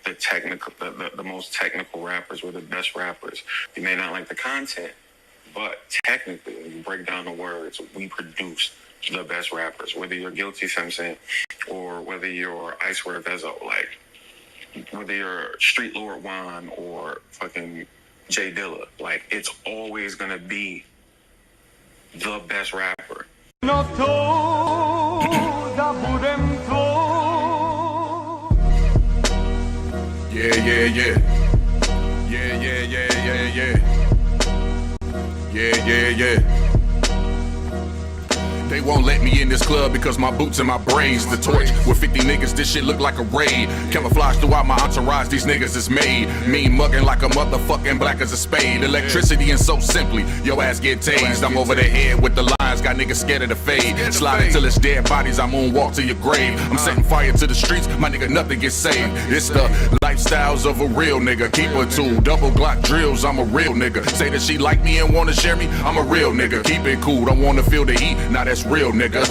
the technical, the most technical rappers. We're the best rappers. You may not like the content, but technically, when you break down the words, we produce the best rappers. Whether you're Guilty Simpson or whether you're I Swear Vezo, like whether you're Street Lord Juan or fucking Jay Dilla, like it's always gonna be the best rapper. Yeah. They won't let me in this club because my boots and my braids. The torch with 50 niggas, this shit look like a raid. Camouflage throughout my entourage, these niggas is made. Mean mugging like a motherfucking black as a spade. Electricity and so simply, your ass get tased. I'm over the head with the lines, got niggas scared of the fade. Slide until it's dead bodies, I moonwalk to your grave. I'm setting fire to the streets, my nigga, nothing gets saved. It's the lifestyles of a real nigga. Keep a tool, double Glock drills, I'm a real nigga. Say that she like me and wanna share me, I'm a real nigga. Keep it cool, don't wanna feel the heat, now that's real nigga.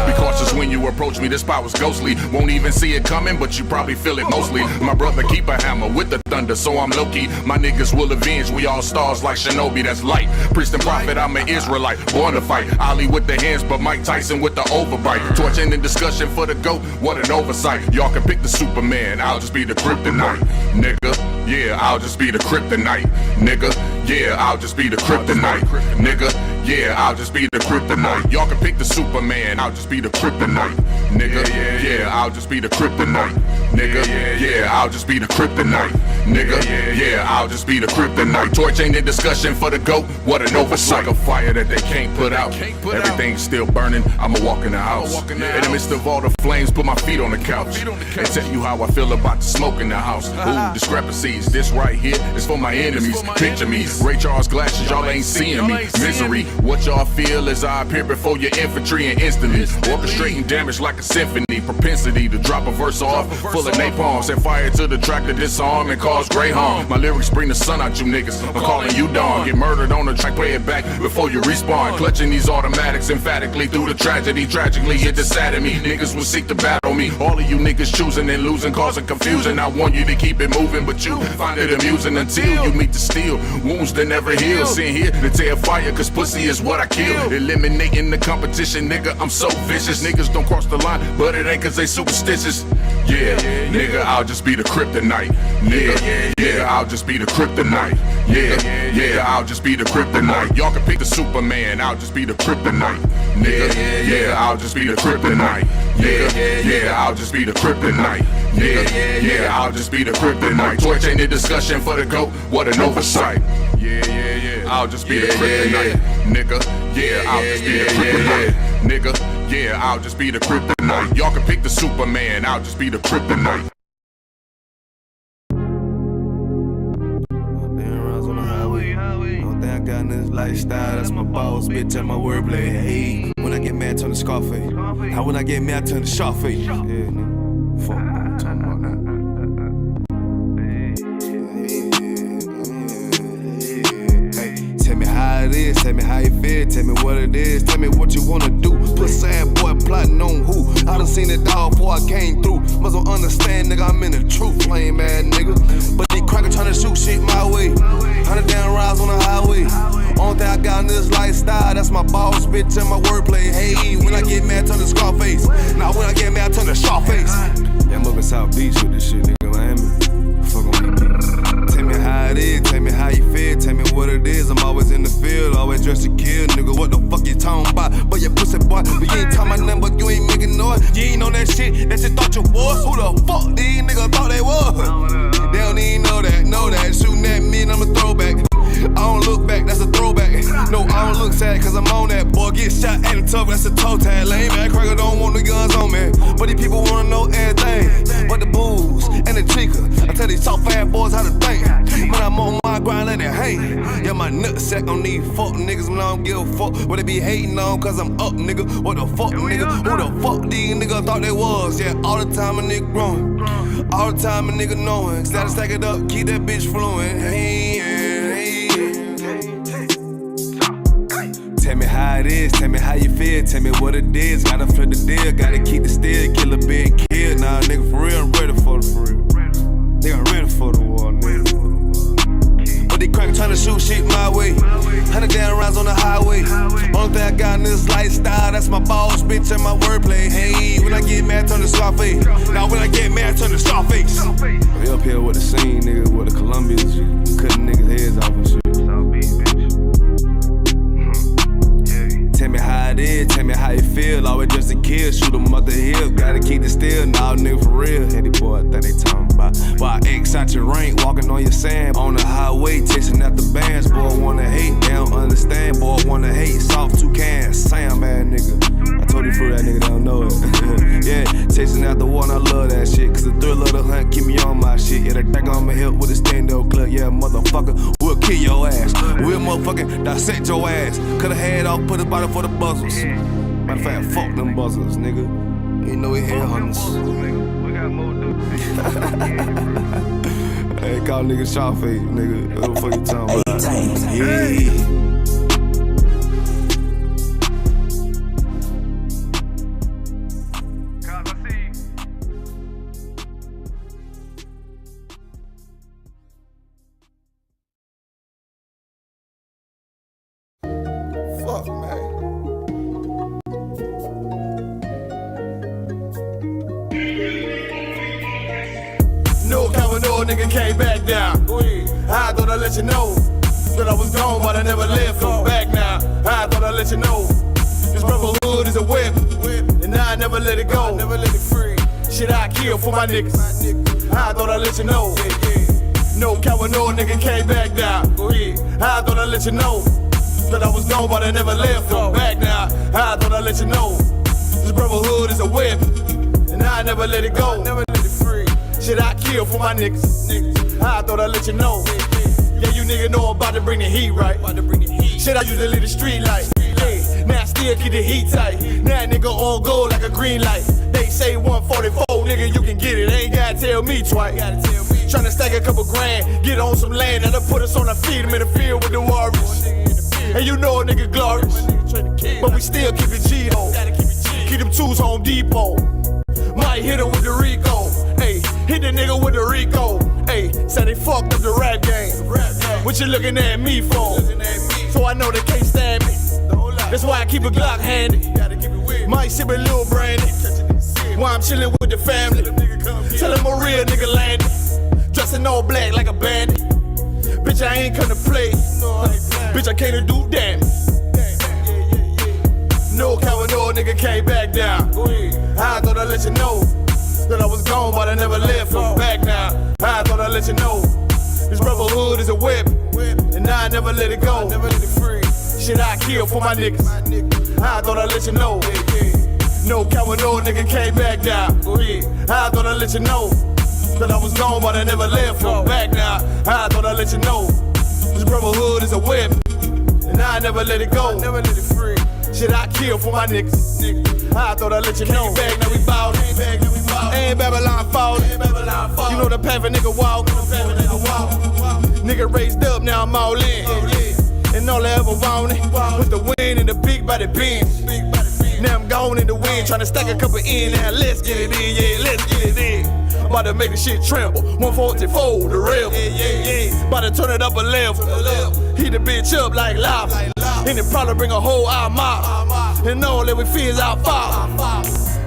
Be cautious when you approach me, this power's ghostly. Won't even see it coming, but you probably feel it mostly. My brother keep a hammer with the thunder, so I'm low-key. My niggas will avenge, we all stars like Shinobi, that's light. Priest and prophet, I'm an Israelite, born to fight. Ali with the hands, but Mike Tyson with the overbite. Torch ending discussion for the GOAT, what an oversight. Y'all can pick the Superman, I'll just be the kryptonite. Nigga, yeah, I'll just be the kryptonite. Nigga, yeah, I'll just be the kryptonite. Nigga, yeah, I'll just be the kryptonite. Y'all can pick the Superman, I'll just be the kryptonite. Nigga, yeah, I'll just be the kryptonite. Nigga, yeah, I'll just be the kryptonite. Nigga, yeah, I'll just be the kryptonite. Torch ain't in discussion for the GOAT, what an oversight. Like a fire that they can't put out. Everything's still burning, I'ma walk in the house. In the midst of all the flames, put my feet on the couch and tell you how I feel about the smoke in the house. Ooh, discrepancies, this right here is for my enemies. Picture me, Ray Charles glasses, y'all ain't seeing me. Misery, what y'all feel as I appear before your infantry and instantly orchestrating damage like a symphony. Propensity to drop a verse off full of napalm, set fire to the track to disarm and cause great harm. My lyrics bring the sun out you niggas, I'm calling you dawn. Get murdered on the track, play it back before you respawn. Clutching these automatics emphatically through the tragedy. Tragically it decided me, niggas will seek to battle me. All of you niggas choosing and losing, causing confusion. I want you to keep it moving, but you find it amusing until you meet the steel. Wounds that never heal, sitting here to tear fire, cause pussy is what I kill. Eliminating the competition, nigga, I'm so vicious. Niggas don't cross the line, but it ain't cause they superstitious. Yeah, nigga, I'll just be the kryptonite. Nigga, yeah, I'll just be the kryptonite. Yeah, I'll just be the kryptonite. Y'all can pick the Superman, I'll just be the kryptonite. Nigga, yeah, I'll just be the kryptonite. Yeah, I'll just be the kryptonite. Yeah, I'll just be the kryptonite. Torch ain't a discussion for the GOAT, what an oversight. Yeah, I'll just be the kryptonite. Nigga, yeah, I'll just be the kryptonite. Nigga, yeah, I'll just be the kryptonite. Y'all can pick the Superman, I'll just be the kryptonite. I got in this lifestyle, that's my boss, bitch, and my wordplay. Hey, when I get mad, turn the Scarface. How when I get mad, turn the Sharface. Yeah, nigga. Fuck, I'm talking about that. Hey, tell me how it is, tell me how you feel, tell me what it is, tell me what you wanna do. Put sad boy plotting on who? I done seen it all before I came through. Must don't understand, nigga, I'm in the truth, lame mad nigga. But these crackers tryna shoot shit my way. 100 down rides on the highway. Only thing I got in this lifestyle, that's my boss, bitch, and my wordplay. Hey, when I get mad, turn the Scarface. Now when I get mad, turn the Sharface. Yeah, I'm up in South Beach with this shit, nigga, Miami. Fuck on me. Tell me how it is, tell me how you feel, tell me what it is. I'm always in the field, always dressed to kill, nigga. What the fuck you talking about? But you pussy boy, but you ain't talking about nothing, but you ain't making noise. You ain't on that shit thought you was. Who the fuck these niggas thought they was? They don't even know that. Shooting at me and I'm a throwback. I don't look back, that's a throwback. No, I don't look sad, cause I'm on that. Boy, get shot at the tough, that's a toe tag. Lame ass cracker don't want the guns on me. But these people wanna know everything. But the booze and the chica, I tell these soft ass boys how to think. Man, I'm on my grind, let it hang. Yeah, my nutsack on these fuck niggas, man, I don't give a fuck what they be hating on, cause I'm up, nigga. What the fuck, nigga? Who the fuck these niggas thought they was? Yeah, all the time a nigga growing. All the time a nigga knowing. Gotta stack it up, keep that bitch flowing. Hey. Tell me how it is, tell me how you feel, tell me what it is. Gotta flip the deal, gotta keep the steel, kill a bit, kill. Nah, nigga, for real, I'm ready for it, for real. Only thing I got in this lifestyle, that's my boss, bitch, and my wordplay. Hey, when I get mad, turn to Scarface. Now when I get mad, turn to Scarface. We up here with the scene, nigga, with the Colombians, cutting niggas' heads off and shit. Tell me how it is, tell me how you feel. Always just a kid, shoot 'em up the hill. Gotta keep it still, nah, nigga, for real. Heady boy, I think they talking about. Why X out your rank, walking on your sand. On the highway, chasing after bands. Boy, wanna hate, they don't understand. Boy, wanna hate, soft two cans. Sam, man, nigga. I told you for that nigga, they don't know it. Yeah, chasing after one, I love that shit. Cause the thrill of the hunt keep me on my shit. Yeah, the back on my hip with a stand-up clip. Yeah, motherfucker, we'll kill your ass. We'll motherfucking dissect your ass. Cut a head off, put a body for the buzzers. Matter of fact, fuck them buzzers, nigga. You know we head hunters. We got more dudes. Hey, call nigga Sharface, nigga. What the fuck you talking about? Yeah. Fuck, man. No coming, no nigga came back down. I thought I'd let you know that I was gone, but I never left. I'm back now. I thought I'd let you know this brotherhood is a whip, and I never let it go. Never let it free. Shit, I kill for my niggas. I thought I'd let you know. No coming, no nigga came back down. I thought I'd let you know that I was gone, but I never left. I'm back now. I thought I'd let you know this brotherhood is a whip, and I never let it go. Never let it free. Shit, I kill for my niggas. I thought I'd let you know. Yeah, you nigga know I'm about to bring the heat, right? Shit, I usually leave the street light. Hey, now I still keep the heat tight. Now nigga on go like a green light. They say 144, nigga, you can get it. Ain't gotta tell me twice. Tryna stack a couple grand, get on some land, that'll put us on our feet. I'm in the field with the Warriors. And you know a nigga glorious, but we still keep it G-ho. Keep them tools Home Depot. Might hit him with the Rico. Hey, hit the nigga with the Rico. Hey, said they fucked up the rap game. What you looking at me for? So I know they can't stand me. That's why I keep a Glock handy. Might sip a little brandy. While I'm chilling with the family. Tell him a real nigga landed. Dressing all black like a bandit. Bitch, I ain't come to play. Bitch, I came to do damage. No coward, no nigga came back down. I thought I'd let you know that I was gone, but I never left. I'm back now. I thought I'd let you know this brotherhood is a whip, and I never let it go. Never let it free. Shit, I kill for my niggas. I thought I'd let you know. No coward, no nigga came back down. I thought I'd let you know that I was gone, but I never left. I'm back now. I thought I'd let you know this brotherhood is a whip, and I never let it go. Never let it free. Shit, I kill for my niggas. I thought I'd let you know. Back, now we ballin'. Ain't Babylon fallin'. You know the path a nigga walk. Nigga raised up, now I'm all in. And all I ever wanted was the win and the big body Benz. Now I'm gone in the wind, tryna stack a couple in. Now let's get it in, yeah, let's get it in. About to make the shit tremble. 144, the rebel. About to turn it up a level. Heat the bitch up like lava. And it probably bring a whole our mob. And all that we feel is our father.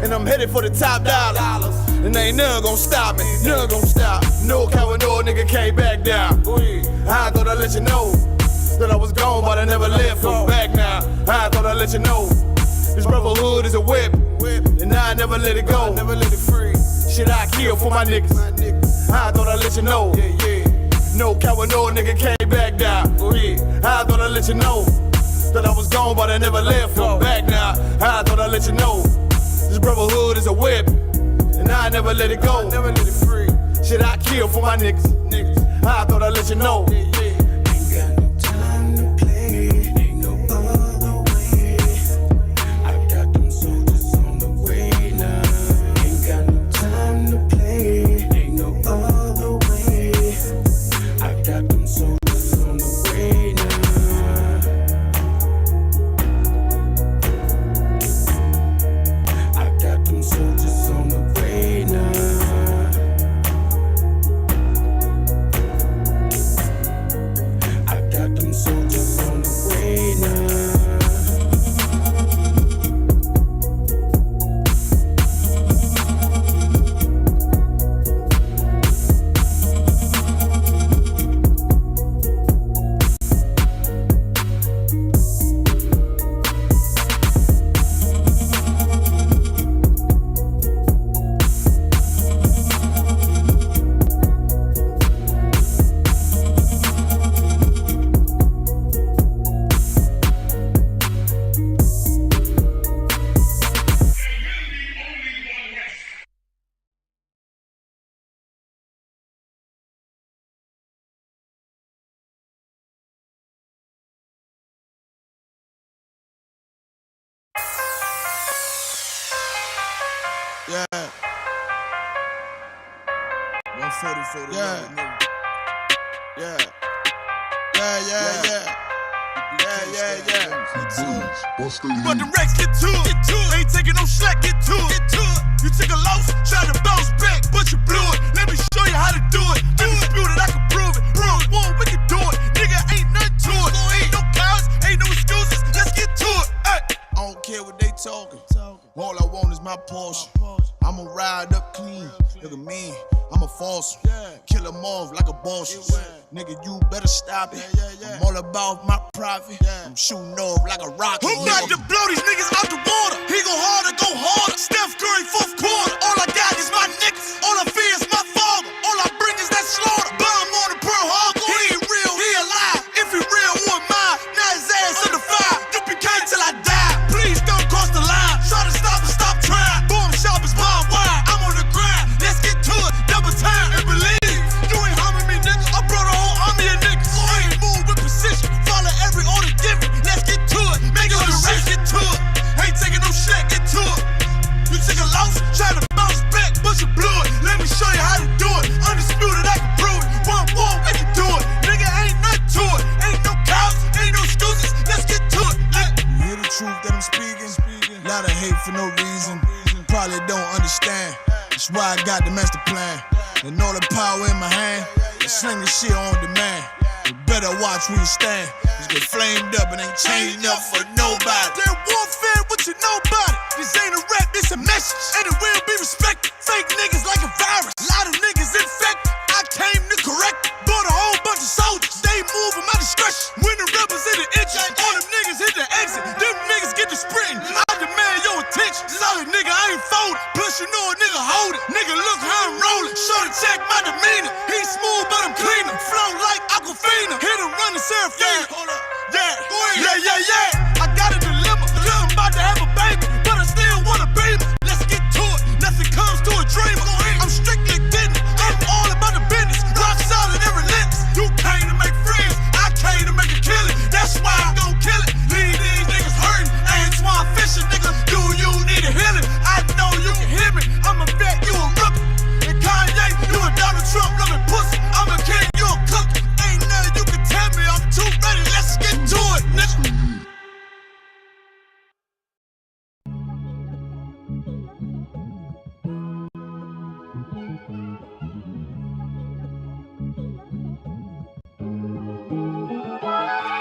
And I'm headed for the top dollars. And ain't none gon' stop me. None gon' stop. No coward, no nigga came back down. I thought I'd let you know that I was gone, but I never left. I'm back now. I thought I'd let you know this brotherhood is a whip, and I never let it go. Never let it free. Shit, I kill for my niggas. I thought I'd let you know. No coward, no nigga came back down. I thought I'd let you know that I was gone, but I never left. I'm back now. I thought I'd let you know this brotherhood is a whip, and I never let it go. Never let it free. Shit, I kill for my niggas. I thought I'd let you know. Yeah. 144 to yeah. Yeah. But the Rex get to it. Ain't taking no slack, get to it. You took a loss, try to bounce back, but you blew it. Let me show you how to do it. Undisputed, I can prove it. One, we can do it. Nigga, ain't nothing to it. Ain't no cows, ain't no excuses. Let's get to it. Ay. I don't care what they talking. All I want is my Porsche. I'ma ride up clean. Look at me, I'm a false one. Kill them off like a boss. Nigga, you better stop it. I'm all about my profit. I'm shooting off like a rocket. Who got to blow these niggas out the water? He go harder, go harder. Steph Curry, fourth quarter. All I got is my niggas. All I fear is my father. All I bring is that slaughter. Bomb on the Pearl Harbor. He ain't real, he alive. If he real, who am I? Now his ass under fire. UPK till I die. Please don't cross the line. Try to stop and stop trying. Boom shop is bomb wide. I'm on the grind. Let's get to it. Double time and believe. You ain't harming me, nigga. I brought a whole army of niggas. So I ain't move with precision. Follow every order given. Let's get to it. Make sure the rest get to it. Ain't taking no shit, get to it. You took a loss, try to bounce back, but you blew it. Let me show you how to do it. Undisputed, I can prove it. One, we can do it. Nigga, ain't nothing to it. Ain't no cows, ain't no excuses. Let's get to it. You hear the truth that I'm speaking? Lot of hate for no reason. Probably don't understand. That's why I got the master plan. And all the power in my hand. I sling the shit on demand. You better watch where you stand. Just get flamed up and ain't changing up for nobody. They're warfare with you nobody. This ain't a rap, this a message. And it will be respected. Fake niggas like a virus. A lot of niggas infected. I came to correct it. Bought a whole bunch of soldiers. They move at my discretion. When the rebels hit the entrance, all them niggas hit the exit. Them niggas get the sprinting. I demand your attention. Solid nigga, I ain't folding. Plus you know a nigga hold it. Nigga, look how I'm rolling. Shorty check my demeanor. He smooth, but I'm cleaner. Flow like Aquafina. Hit him running Serafina. Yeah. I got a dilemma. I'm about to have a baby, but I still wanna be me. Let's get to it. Nothing comes to a dreamer. I'm strictly getting it. I'm all about the business. Rock solid and relentless. You came to make friends. I came to make a killing. That's why I'm gon' kill it. Leave these niggas hurting. Antoine Fisher, nigga. Do you need a healing? I know you can hear me. I'm a vet, you a rookie. And Kanye, you a Donald Trump loving pussy. I'm a king, you a cookie. Ain't nothing you can tell me. I'm too ready. Let's get to it, nigga.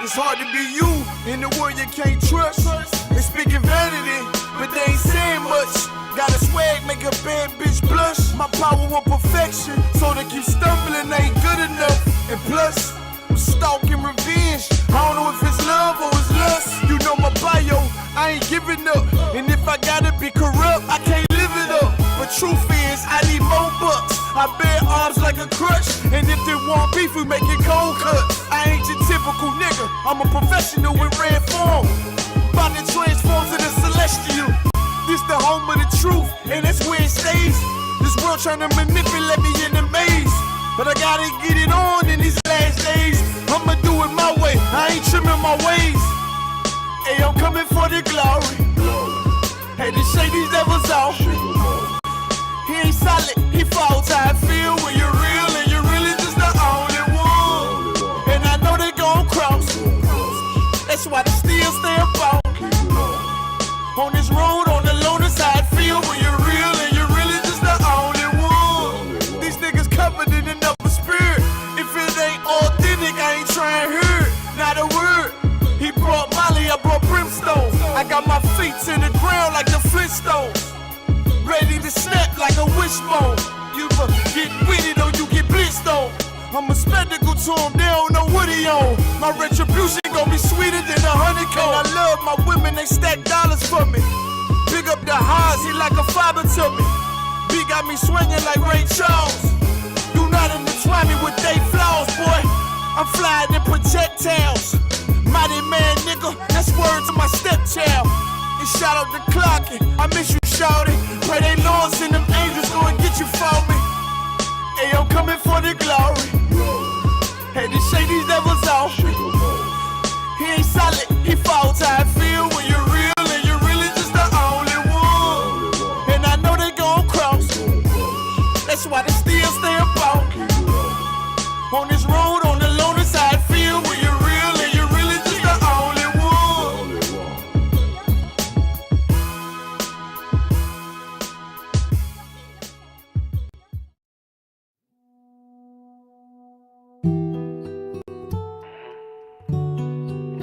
It's hard to be you in the world you can't trust. They speaking vanity, but they ain't saying much. Got a swag, make a bad bitch blush. My power of perfection, so they keep stumbling, ain't good enough. And plus, I'm stalking revenge. I don't know if it's love or it's lust. You know my bio, I ain't giving up. And if I gotta be corrupt, I can't live it up. But truth is, I need more bucks. I bear arms like a crutch. And if they want beef, we make it cold cuts. I ain't your typical nigga. I'm a professional with red form. About to transform to the celestial. This the home of the truth, and that's where it stays. This world trying to manipulate me in the maze. But I gotta get it on in these last days. I'ma do it my way, I ain't trimming my ways. Hey, I'm coming for the glory. Hey, to shake these devils off. He ain't solid, he falls. How I feel when you're real and you're really just the only one. And I know they gon' cross. That's why they still stay about. On this road, on the loners, how I feel when you're real and you're really just the only one. These niggas covered in another spirit. If it ain't authentic, I ain't trying to hear it. Not a word. He brought Molly, I brought brimstone. I got my feet to the ground like the Flintstones. Ready to snap like a wishbone. You get with it or you get blitzed on. I'm a spectacle to him, they don't know what he on. My retribution gon' be sweeter than a honeycomb. I love my women, they stack dollars for me. Big up the highs, he like a father to me. B got me swinging like Ray Charles. Do not intertwine me with they flaws, boy. I'm flying in projectiles. Mighty man, nigga, that's word to my stepchild. And shout out to Clockin', I miss you, shawty. Pray they lords and them angels go and get you for me. Hey, I'm coming for the glory. Hey, to shake these devils off. He ain't solid, he falls. How I feel when you're real and you're really just the only one. And I know they gon'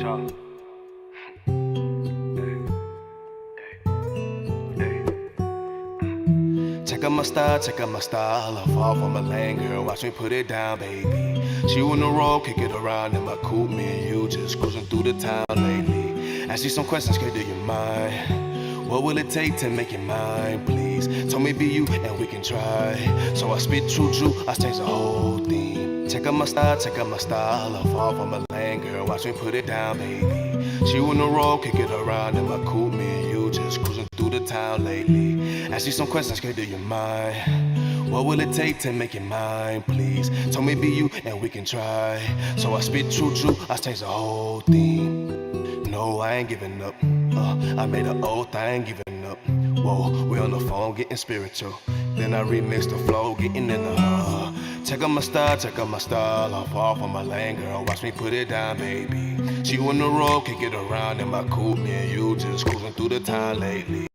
talk. Check out my style. I fall from a lane, girl. Watch me put it down, baby. She on the road, kick it around in my coupe. Me and you just cruising through the town lately. Ask you some questions, girl, do you mind? What will it take to make you mine, please? Tell me be you and we can try. So I spit true, I change the whole theme. Check out my style. I fall from a lane, girl. Watch me put it down, baby. She on the road, kick it around in my coupe. Me and you just cruising through the town lately. Ask you some questions, girl, do you mind? What will it take to make you mine, please? Tell me be you and we can try. So I spit true, I change the whole theme. No, I ain't giving up. I made an oath, I ain't giving up. Whoa, we on the phone getting spiritual. Then I remix the flow, getting in the check out my style. I fall from my lane, girl. Watch me put it down, baby. She on the road, kick it around in my coupe. Me and you just cruising through the town lately.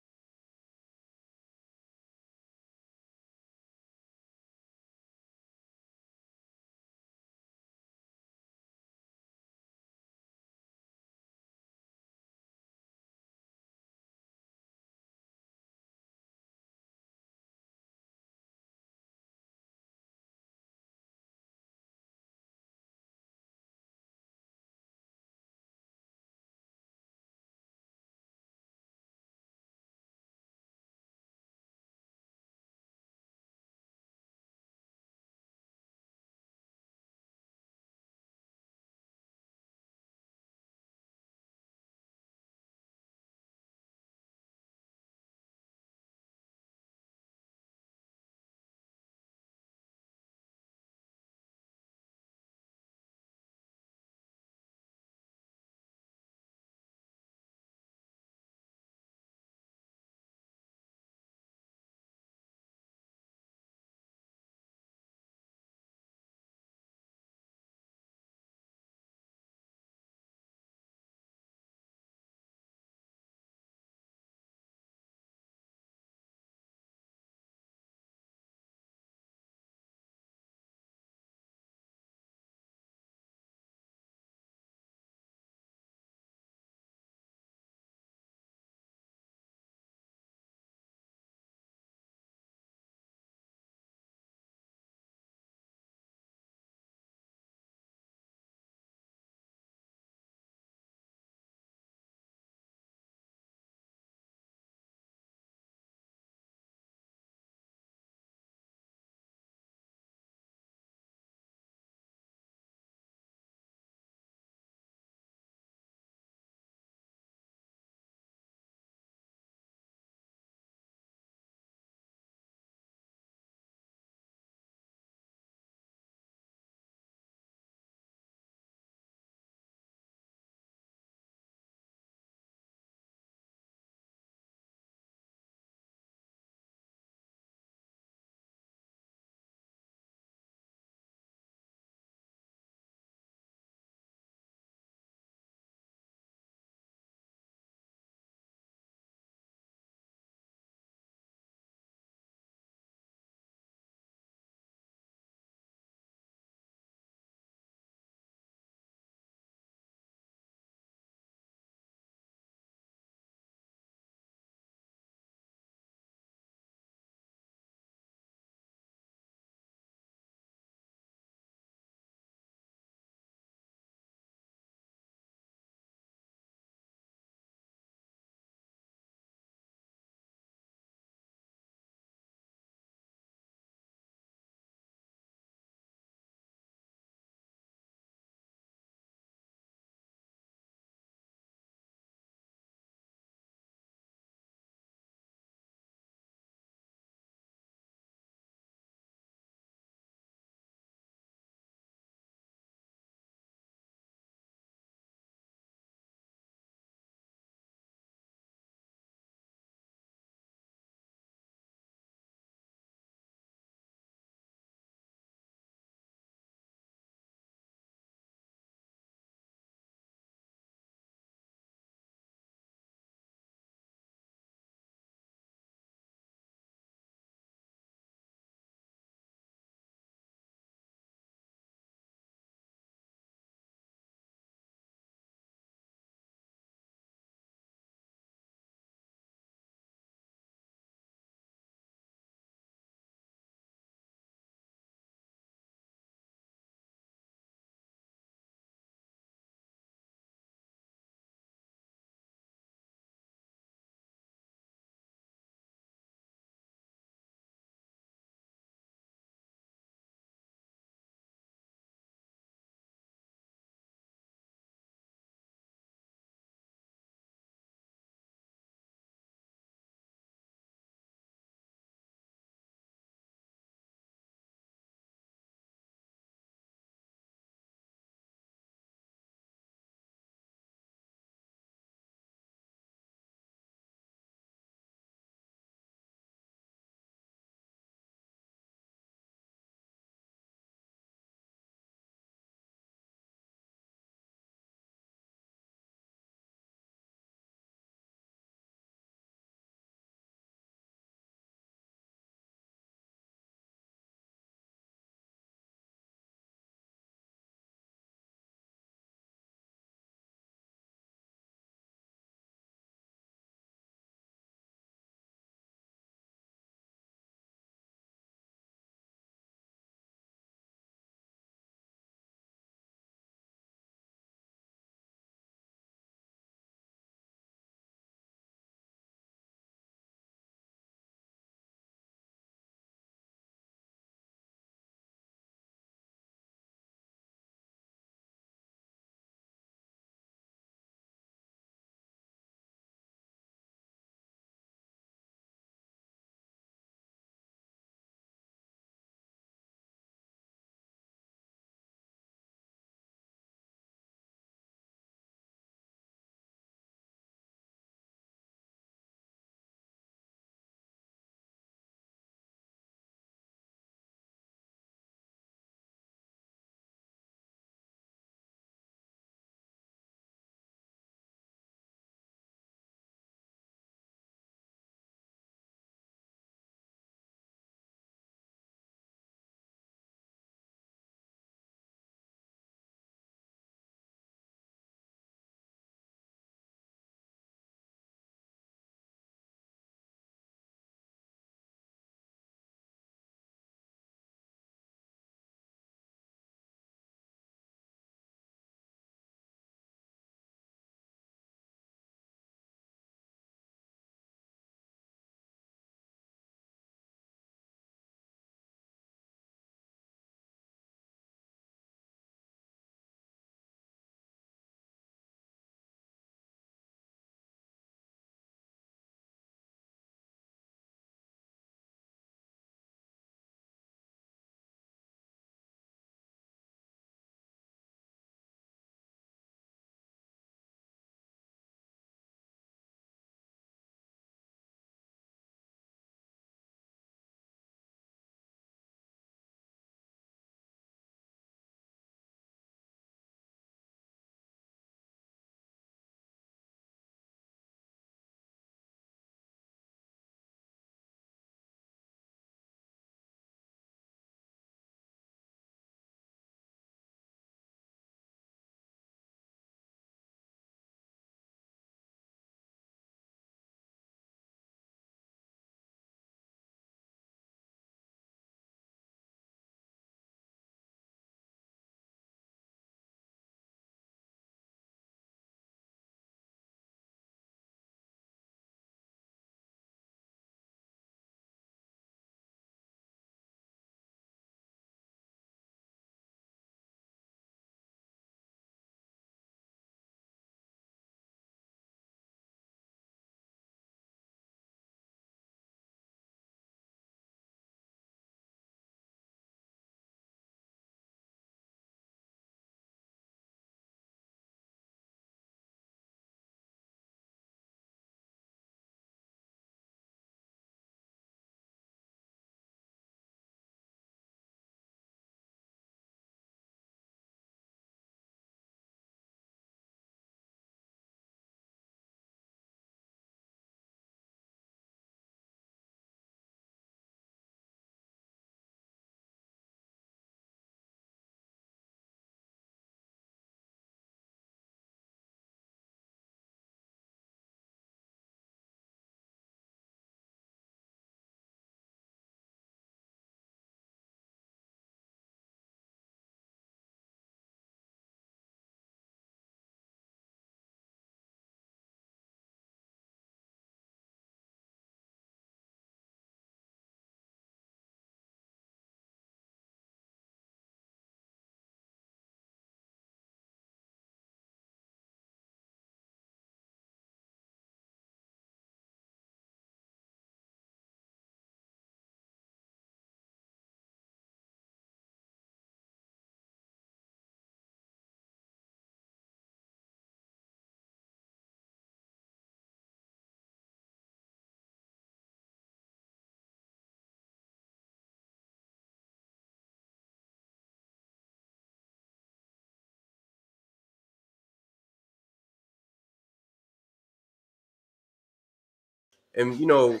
and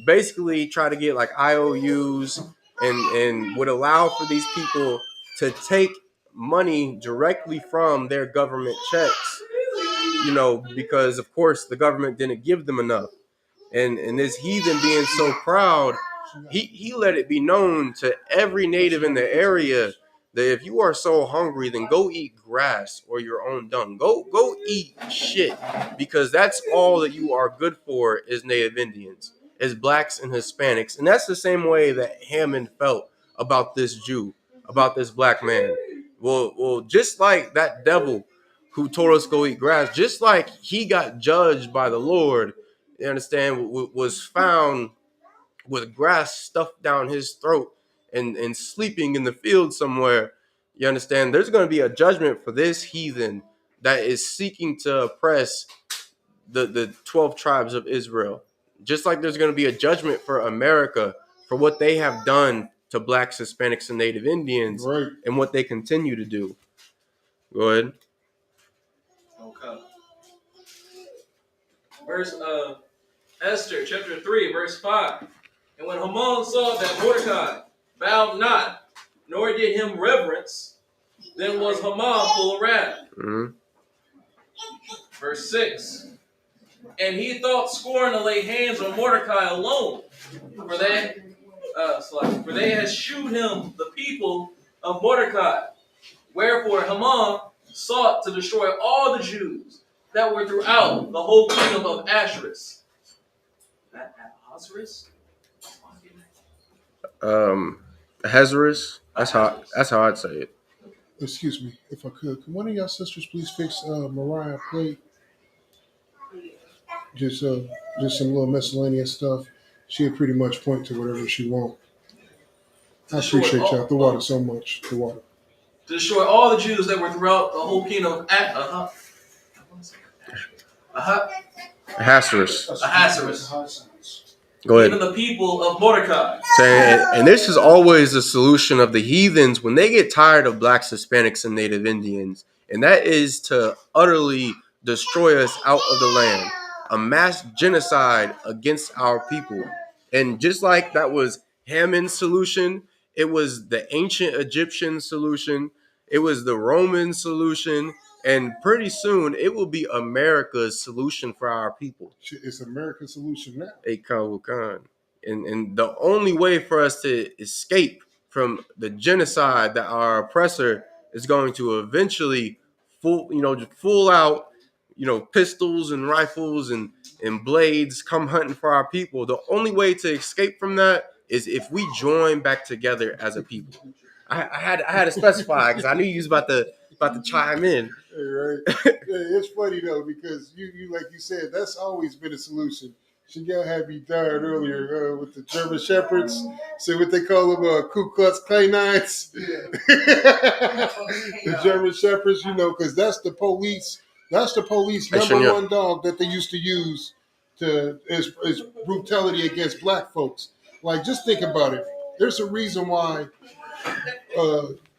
basically try to get like IOUs and would allow for these people to take money directly from their government checks, because of course the government didn't give them enough. And this heathen being so proud, he let it be known to every native in the area that if you are so hungry, then go eat grass or your own dung. Go eat shit, because that's all that you are good for is Native Indians, is blacks and Hispanics. And that's the same way that Hammond felt about this Jew, about this black man. Well, just like that devil who told us go eat grass, just like he got judged by the Lord, you understand, was found with grass stuffed down his throat and sleeping in the field somewhere. You understand? There's going to be a judgment for this heathen that is seeking to oppress the 12 tribes of Israel. Just like there's going to be a judgment for America for what they have done to blacks, Hispanics, and Native Indians, Right. and what they continue to do. Go ahead. Okay. Verse Esther, chapter 3, verse 5. And when Haman saw that Mordecai bowed not, nor did him reverence, then was Haman full of wrath. Mm-hmm. Verse 6. And he thought scorn to lay hands on Mordecai alone, for they had shewed him the people of Mordecai. Wherefore Haman sought to destroy all the Jews that were throughout the whole kingdom of Ahasuerus. Ahasuerus? Ahasuerus. That's how I'd say it. Excuse me, if I could one of y'all sisters please fix Mariah plate? Just some little miscellaneous stuff. She'll pretty much point to whatever she wants. I appreciate y'all. The water so much. The water. To destroy all the Jews that were throughout the whole kingdom of Ahasuerus. Ahasuerus. Go ahead. Even the people of Mordecai. And this is always the solution of the heathens when they get tired of blacks, Hispanics, and Native Indians, and that is to utterly destroy us out of the land, a mass genocide against our people. And just like that was Hammond's solution, it was the ancient Egyptian solution, it was the Roman solution, and pretty soon it will be America's solution for our people. It's America's solution now. A Khan. And the only way for us to escape from the genocide that our oppressor is going to eventually full out, pistols and rifles and blades come hunting for our people. The only way to escape from that is if we join back together as a people. I had to specify because I knew you was about to chime in. Hey, right. It's funny though because you like you said that's always been a solution. Shigel had me tired earlier with the German Shepherds. So what they call them, Ku Klux Klans. The German Shepherds, because that's the police. That's the police number one dog that they used to use as brutality against black folks. Like, just think about it. There's a reason why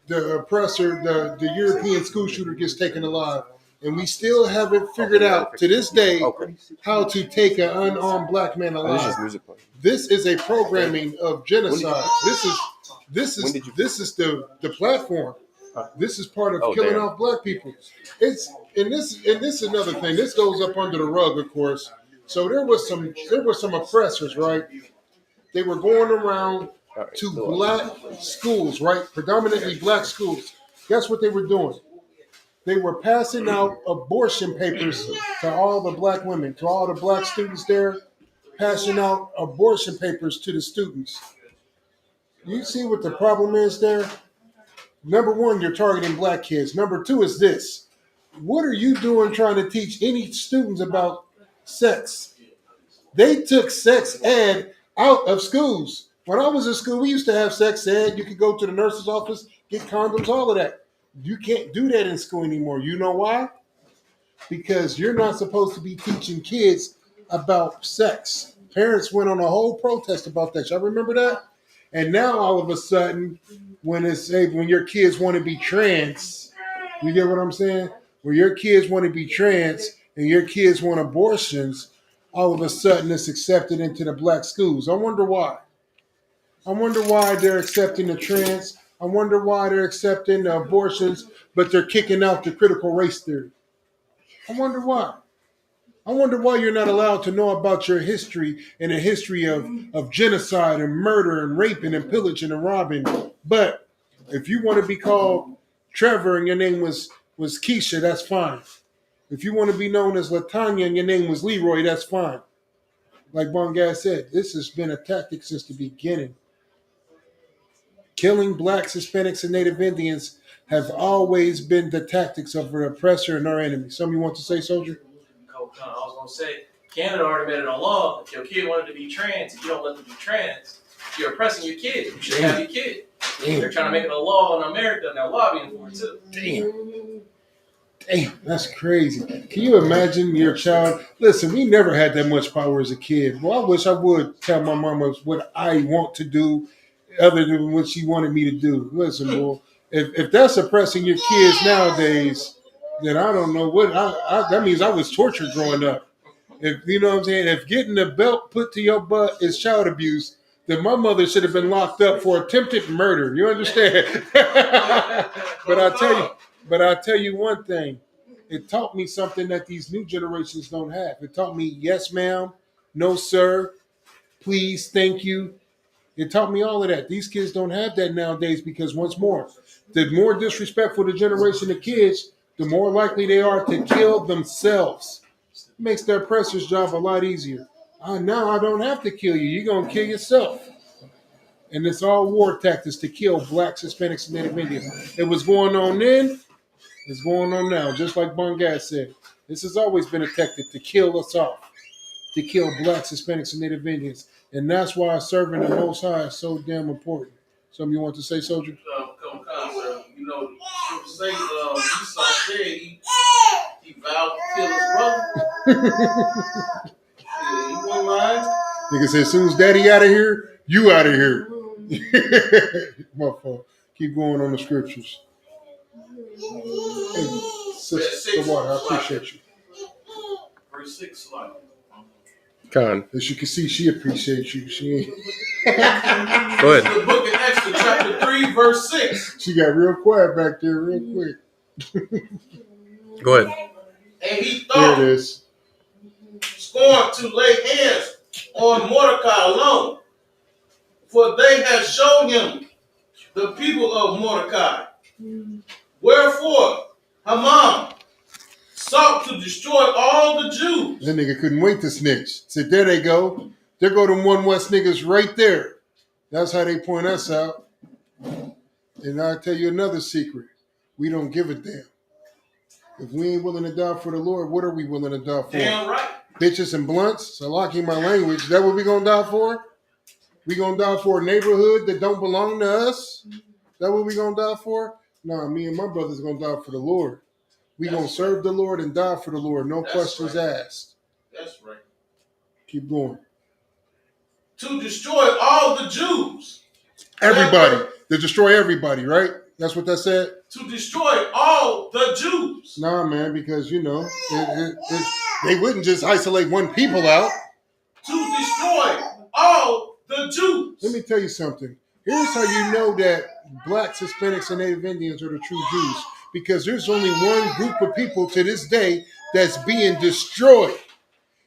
the oppressor, the European school shooter gets taken alive. And we still haven't figured out to this day how to take an unarmed black man alive. This is a programming of genocide. This is the platform. This is part of killing off black people. This is another thing. This goes up under the rug, of course. So there were some oppressors, right? They were going around to black schools, right? Predominantly black schools. Guess what they were doing? They were passing out abortion papers to all the black women, to all the black students there, passing out abortion papers to the students. You see what the problem is there? Number one, you're targeting black kids. Number two is this. What are you doing trying to teach any students about sex? They took sex ed out of schools. When I was in school, we used to have sex ed. You could go to the nurse's office, get condoms, all of that. You can't do that in school anymore. You know why? Because you're not supposed to be teaching kids about sex. Parents went on a whole protest about that. Y'all remember that? And now all of a sudden, when your kids want to be trans, you get what I'm saying? When your kids want to be trans and your kids want abortions, all of a sudden it's accepted into the black schools. I wonder why. I wonder why they're accepting the trans. I wonder why they're accepting the abortions, but they're kicking out the critical race theory. I wonder why. I wonder why you're not allowed to know about your history and the history of genocide and murder and raping and pillaging and robbing. But if you want to be called Trevor and your name was Keisha, that's fine. If you want to be known as Latanya and your name was Leroy, that's fine. Like Bongas said, this has been a tactic since the beginning. Killing blacks, Hispanics, and Native Indians have always been the tactics of our oppressor and our enemy. Something you want to say, soldier? I was gonna say, Canada already made it a law. If your kid wanted to be trans, if you don't let them be trans, you're oppressing your kid. You should have your kid. Damn. They're trying to make it a law in America, and they're lobbying for it too. Damn, that's crazy. Can you imagine your child? Listen, we never had that much power as a kid. Well, I wish I would tell my mama what I want to do other than what she wanted me to do. Listen, boy, if that's oppressing your kids nowadays, then I don't know what that means. I was tortured growing up. If you know what I'm saying, if getting a belt put to your butt is child abuse, then my mother should have been locked up for attempted murder. You understand? But I tell you one thing. It taught me something that these new generations don't have. It taught me yes, ma'am, no, sir, please, thank you. It taught me all of that. These kids don't have that nowadays because once more, the more disrespectful the generation of kids, the more likely they are to kill themselves. It makes the oppressor's job a lot easier. Now I don't have to kill you. You're going to kill yourself. And it's all war tactics to kill blacks, Hispanics, and Native Indians. It was going on then. It's going on now. Just like Bongas said. This has always been a tactic to kill us off. To kill blacks, Hispanics, and Native Indians. And that's why serving the Most High is so damn important. Something you want to say, soldier? You know, say Esau said he vowed to kill his brother. Yeah, he won't lie. Nigga said, as soon as daddy out of here, you out of here. My fault. Keep going on the scriptures. Hey, Sister Water, I appreciate you. Verse 6, like. Con. As you can see, she appreciates you. She ain't. Go ahead. The book of Exodus, chapter 3, verse 6. She got real quiet back there real quick. Go ahead. And he thought There it is. scorned to lay hands on Mordecai alone, for they have shown him the people of Mordecai. Wherefore, Haman sought to destroy all the Jews. That nigga couldn't wait to snitch. Said, there they go. There go them One West niggas right there. That's how they point us out. And I'll tell you another secret. We don't give a damn. If we ain't willing to die for the Lord, what are we willing to die for? Damn right. Bitches and blunts? So locking my language. Is that what we gonna die for? We gonna die for a neighborhood that don't belong to us? Is that what we gonna die for? Nah, me and my brothers gonna die for the Lord. We gonna serve the Lord and die for the Lord. No questions asked. That's right. Keep going. To destroy all the Jews. Everybody. To destroy everybody, right? That's what that said? To destroy all the Jews. Nah, man, because, you know, they wouldn't just isolate one people out. To destroy all the Jews. Let me tell you something. Here's how you know that blacks, Hispanics, and Native Indians are the true Jews. Because there's only one group of people to this day that's being destroyed.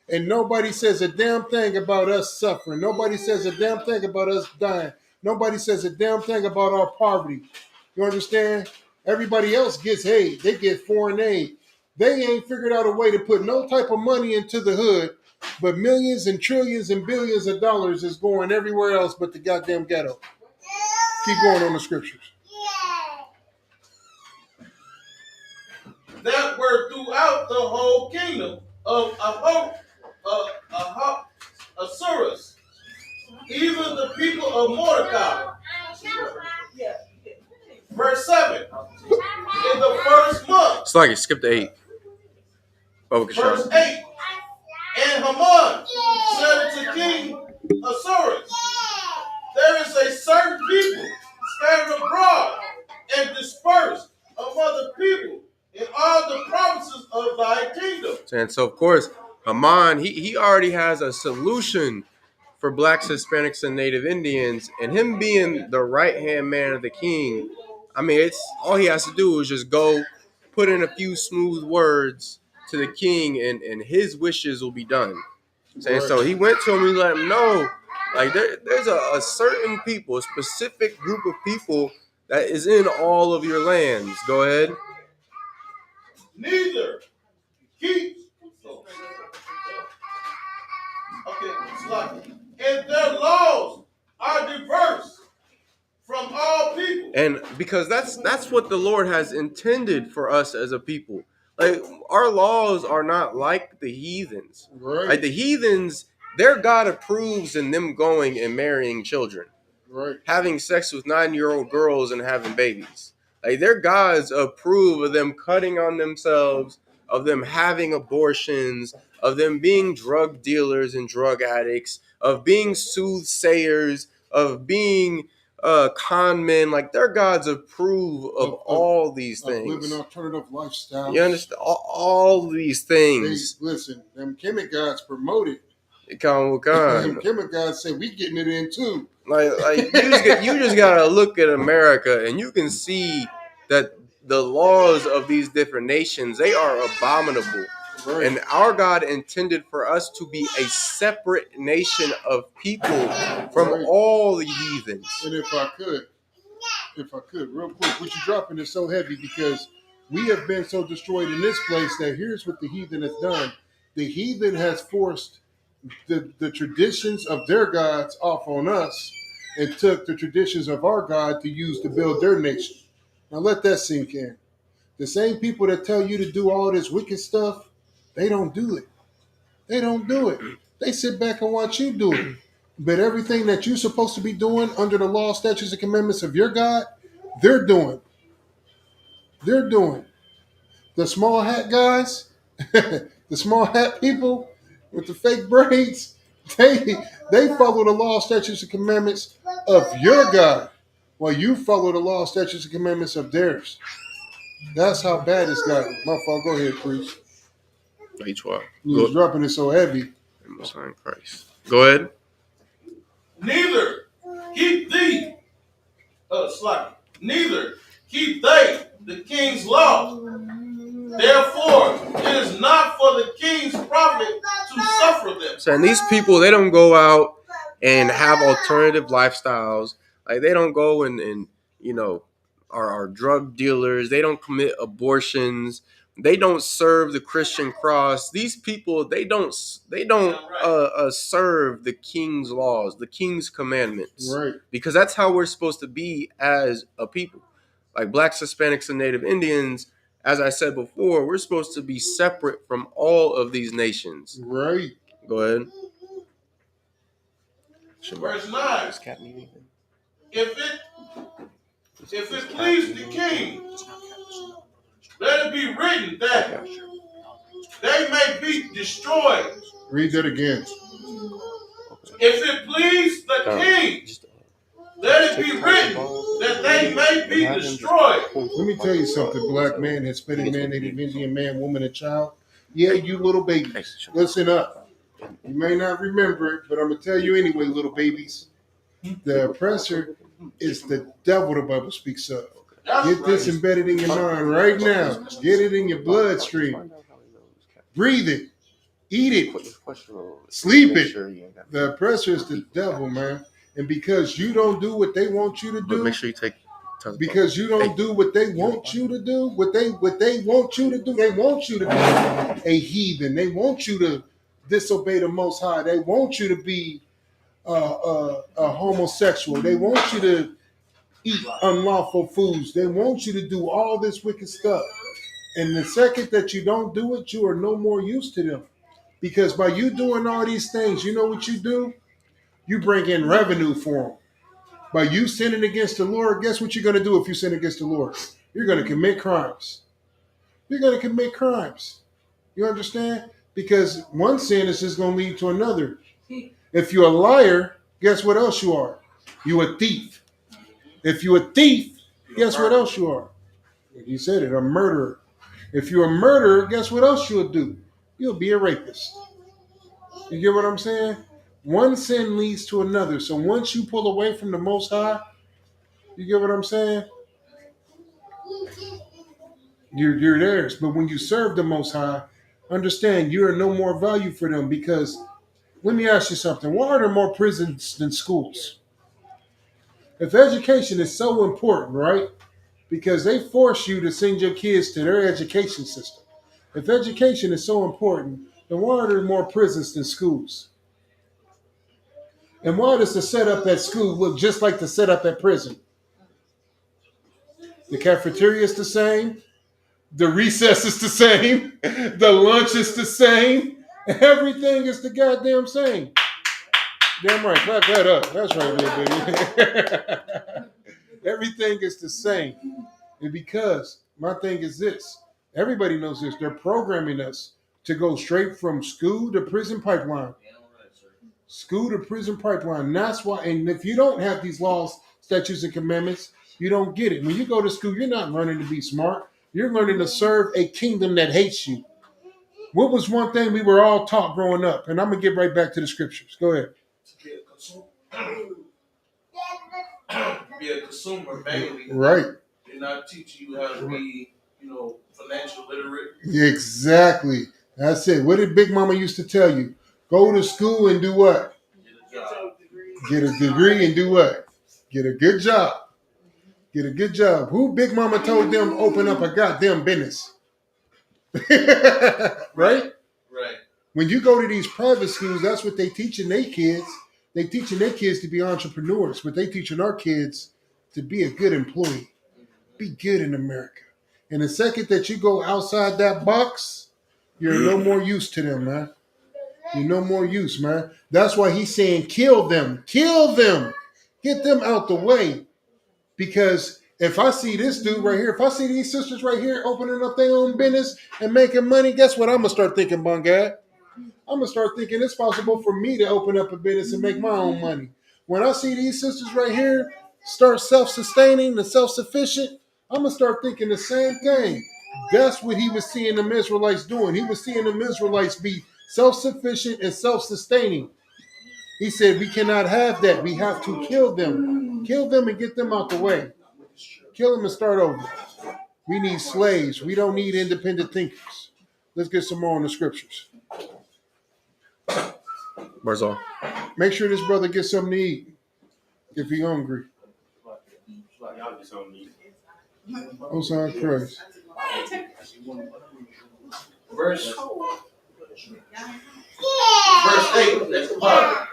And nobody says a damn thing about us suffering. Nobody says a damn thing about us dying. Nobody says a damn thing about our poverty. You understand? Everybody else gets aid. They get foreign aid. They ain't figured out a way to put no type of money into the hood, but millions and trillions and billions of dollars is going everywhere else but the goddamn ghetto. Keep going on the scriptures. That were throughout the whole kingdom of Ahasuerus, even the people of Mordecai. Verse 7. In the first month. It's like you skipped the 8. Verse 8. And Haman said to King Ahasuerus, there is a certain people scattered abroad and dispersed among the people in all the provinces of thy kingdom. And so, of course, Haman, he already has a solution for blacks, Hispanics, and Native Indians, and him being the right hand man of the king. I mean, it's all he has to do is just go put in a few smooth words to the king, and his wishes will be done. Saying so, he went to him. He let him know, like there's a certain people, a specific group of people that is in all of your lands. Go ahead. Neither keep. Okay, slide. And their laws are diverse from all people. And because that's what the Lord has intended for us as a people. Like our laws are not like the heathens. Right. Like the heathens, their God approves in them going and marrying children. Right. Having sex with 9-year-old girls and having babies. Like their gods approve of them cutting on themselves, of them having abortions, of them being drug dealers and drug addicts, of being soothsayers, of being con men. Like their gods approve of all these things. Living alternative lifestyles. You understand? All these things. Listen, them Kemet gods promote it. Them Kemet gods say we getting it in too. Like you just gotta look at America and you can see that the laws of these different nations, they are abominable. Right. And our God intended for us to be a separate nation of people from all the heathens. And if I could, real quick, what you dropping is so heavy because we have been so destroyed in this place that here's what the heathen has done. The heathen has forced the traditions of their gods off on us and took the traditions of our God to use to build their nation. Now let that sink in. The same people that tell you to do all this wicked stuff, they don't do it. They don't do it. They sit back and watch you do it. But everything that you're supposed to be doing under the law, statutes, and commandments of your God, they're doing. They're doing. The small hat guys, the small hat people with the fake braids, they follow the law, statutes, and commandments of your God, while you follow the law, statutes, and commandments of theirs. That's how bad it's gotten. My fault. Go ahead, priest. You was dropping it so heavy. Christ. Go ahead. Neither keep neither keep they the king's law. Therefore, it is not for the king's profit to suffer them. So, and these people, they don't go out and have alternative lifestyles. Like they don't go and you know, are drug dealers. They don't commit abortions. They don't serve the Christian cross. These people, they don't serve the king's laws, the king's commandments. Right. Because that's how we're supposed to be as a people. Like blacks, Hispanics, and Native Indians, as I said before, we're supposed to be separate from all of these nations. Right. Go ahead. Verse 9. If it please the king, let it be written that they may be destroyed. Read that again. If it please the king, let it be written that they may be destroyed. Let me tell you something, black man, Hispanic man, Native Indian man, woman, and child. Yeah, you little babies. Listen up. You may not remember it, but I'm going to tell you anyway, little babies. The oppressor is the devil the Bible speaks of. Get this embedded in your mind right now. Get it in your bloodstream. Breathe it. Eat it. Sleep it. The oppressor is the devil, man. And because you don't do what they want you to do, make sure you take. Because you don't do what they want you to do, what they want you to do, they want you to be a heathen. They want you to disobey the Most High. They want you to be a homosexual. They want you to eat unlawful foods. They want you to do all this wicked stuff. And the second that you don't do it, you are no more use to them. Because by you doing all these things, you know what you do? You bring in revenue for them. By you sinning against the Lord, guess what you're going to do if you sin against the Lord? You're going to commit crimes. You're going to commit crimes. You understand? Because one sin is just going to lead to another. If you're a liar, guess what else you are? You're a thief. If you're a thief, guess what else you are? You said it, a murderer. If you're a murderer, guess what else you'll do? You'll be a rapist. You get what I'm saying? One sin leads to another. So once you pull away from the Most High, you get what I'm saying? You're theirs. But when you serve the Most High, understand you are no more value for them because let me ask you something. Why are there more prisons than schools? If education is so important, right? Because they force you to send your kids to their education system. If education is so important, then why are there more prisons than schools? And why does the setup at school look just like the setup at prison? The cafeteria is the same. The recess is the same. The lunch is the same. Everything is the goddamn same. Damn right. Clap that up. That's right, little baby. Everything is the same. And because my thing is this, everybody knows this. They're programming us to go straight from school to prison pipeline. School to prison pipeline. That's why, and if you don't have these laws, statutes, and commandments, you don't get it. When you go to school, you're not learning to be smart. You're learning to serve a kingdom that hates you. What was one thing we were all taught growing up? And I'm going to get right back to the scriptures. Go ahead. Be a consumer mainly. Right. They're not teaching you how to be, financial literate. Exactly. That's it. What did Big Mama used to tell you? Go to school and do what? Get a job. Get a degree and do what? Get a good job. Get a good job. Who Big Mama told them open up a goddamn business? Right? Right. When you go to these private schools, that's what they teaching their kids. They teaching their kids to be entrepreneurs, but they teaching our kids to be a good employee. Be good in America. And the second that you go outside that box, you're no more use to them, man. You're no more use, man. That's why he's saying kill them. Kill them. Get them out the way. Because if I see this dude right here, if I see these sisters right here opening up their own business and making money, guess what I'm going to start thinking, Bungad? I'm going to start thinking it's possible for me to open up a business and make my own money. When I see these sisters right here start self-sustaining and self-sufficient, I'm going to start thinking the same thing. That's what he was seeing the Israelites doing. He was seeing the Israelites be self-sufficient and self-sustaining. He said, we cannot have that. We have to kill them. Kill them and get them out the way. Kill them and start over. We need slaves. We don't need independent thinkers. Let's get some more on the scriptures. Where's all? Make sure this brother gets something to eat if he's hungry. Oh, son of Christ. Verse 8, that's the part.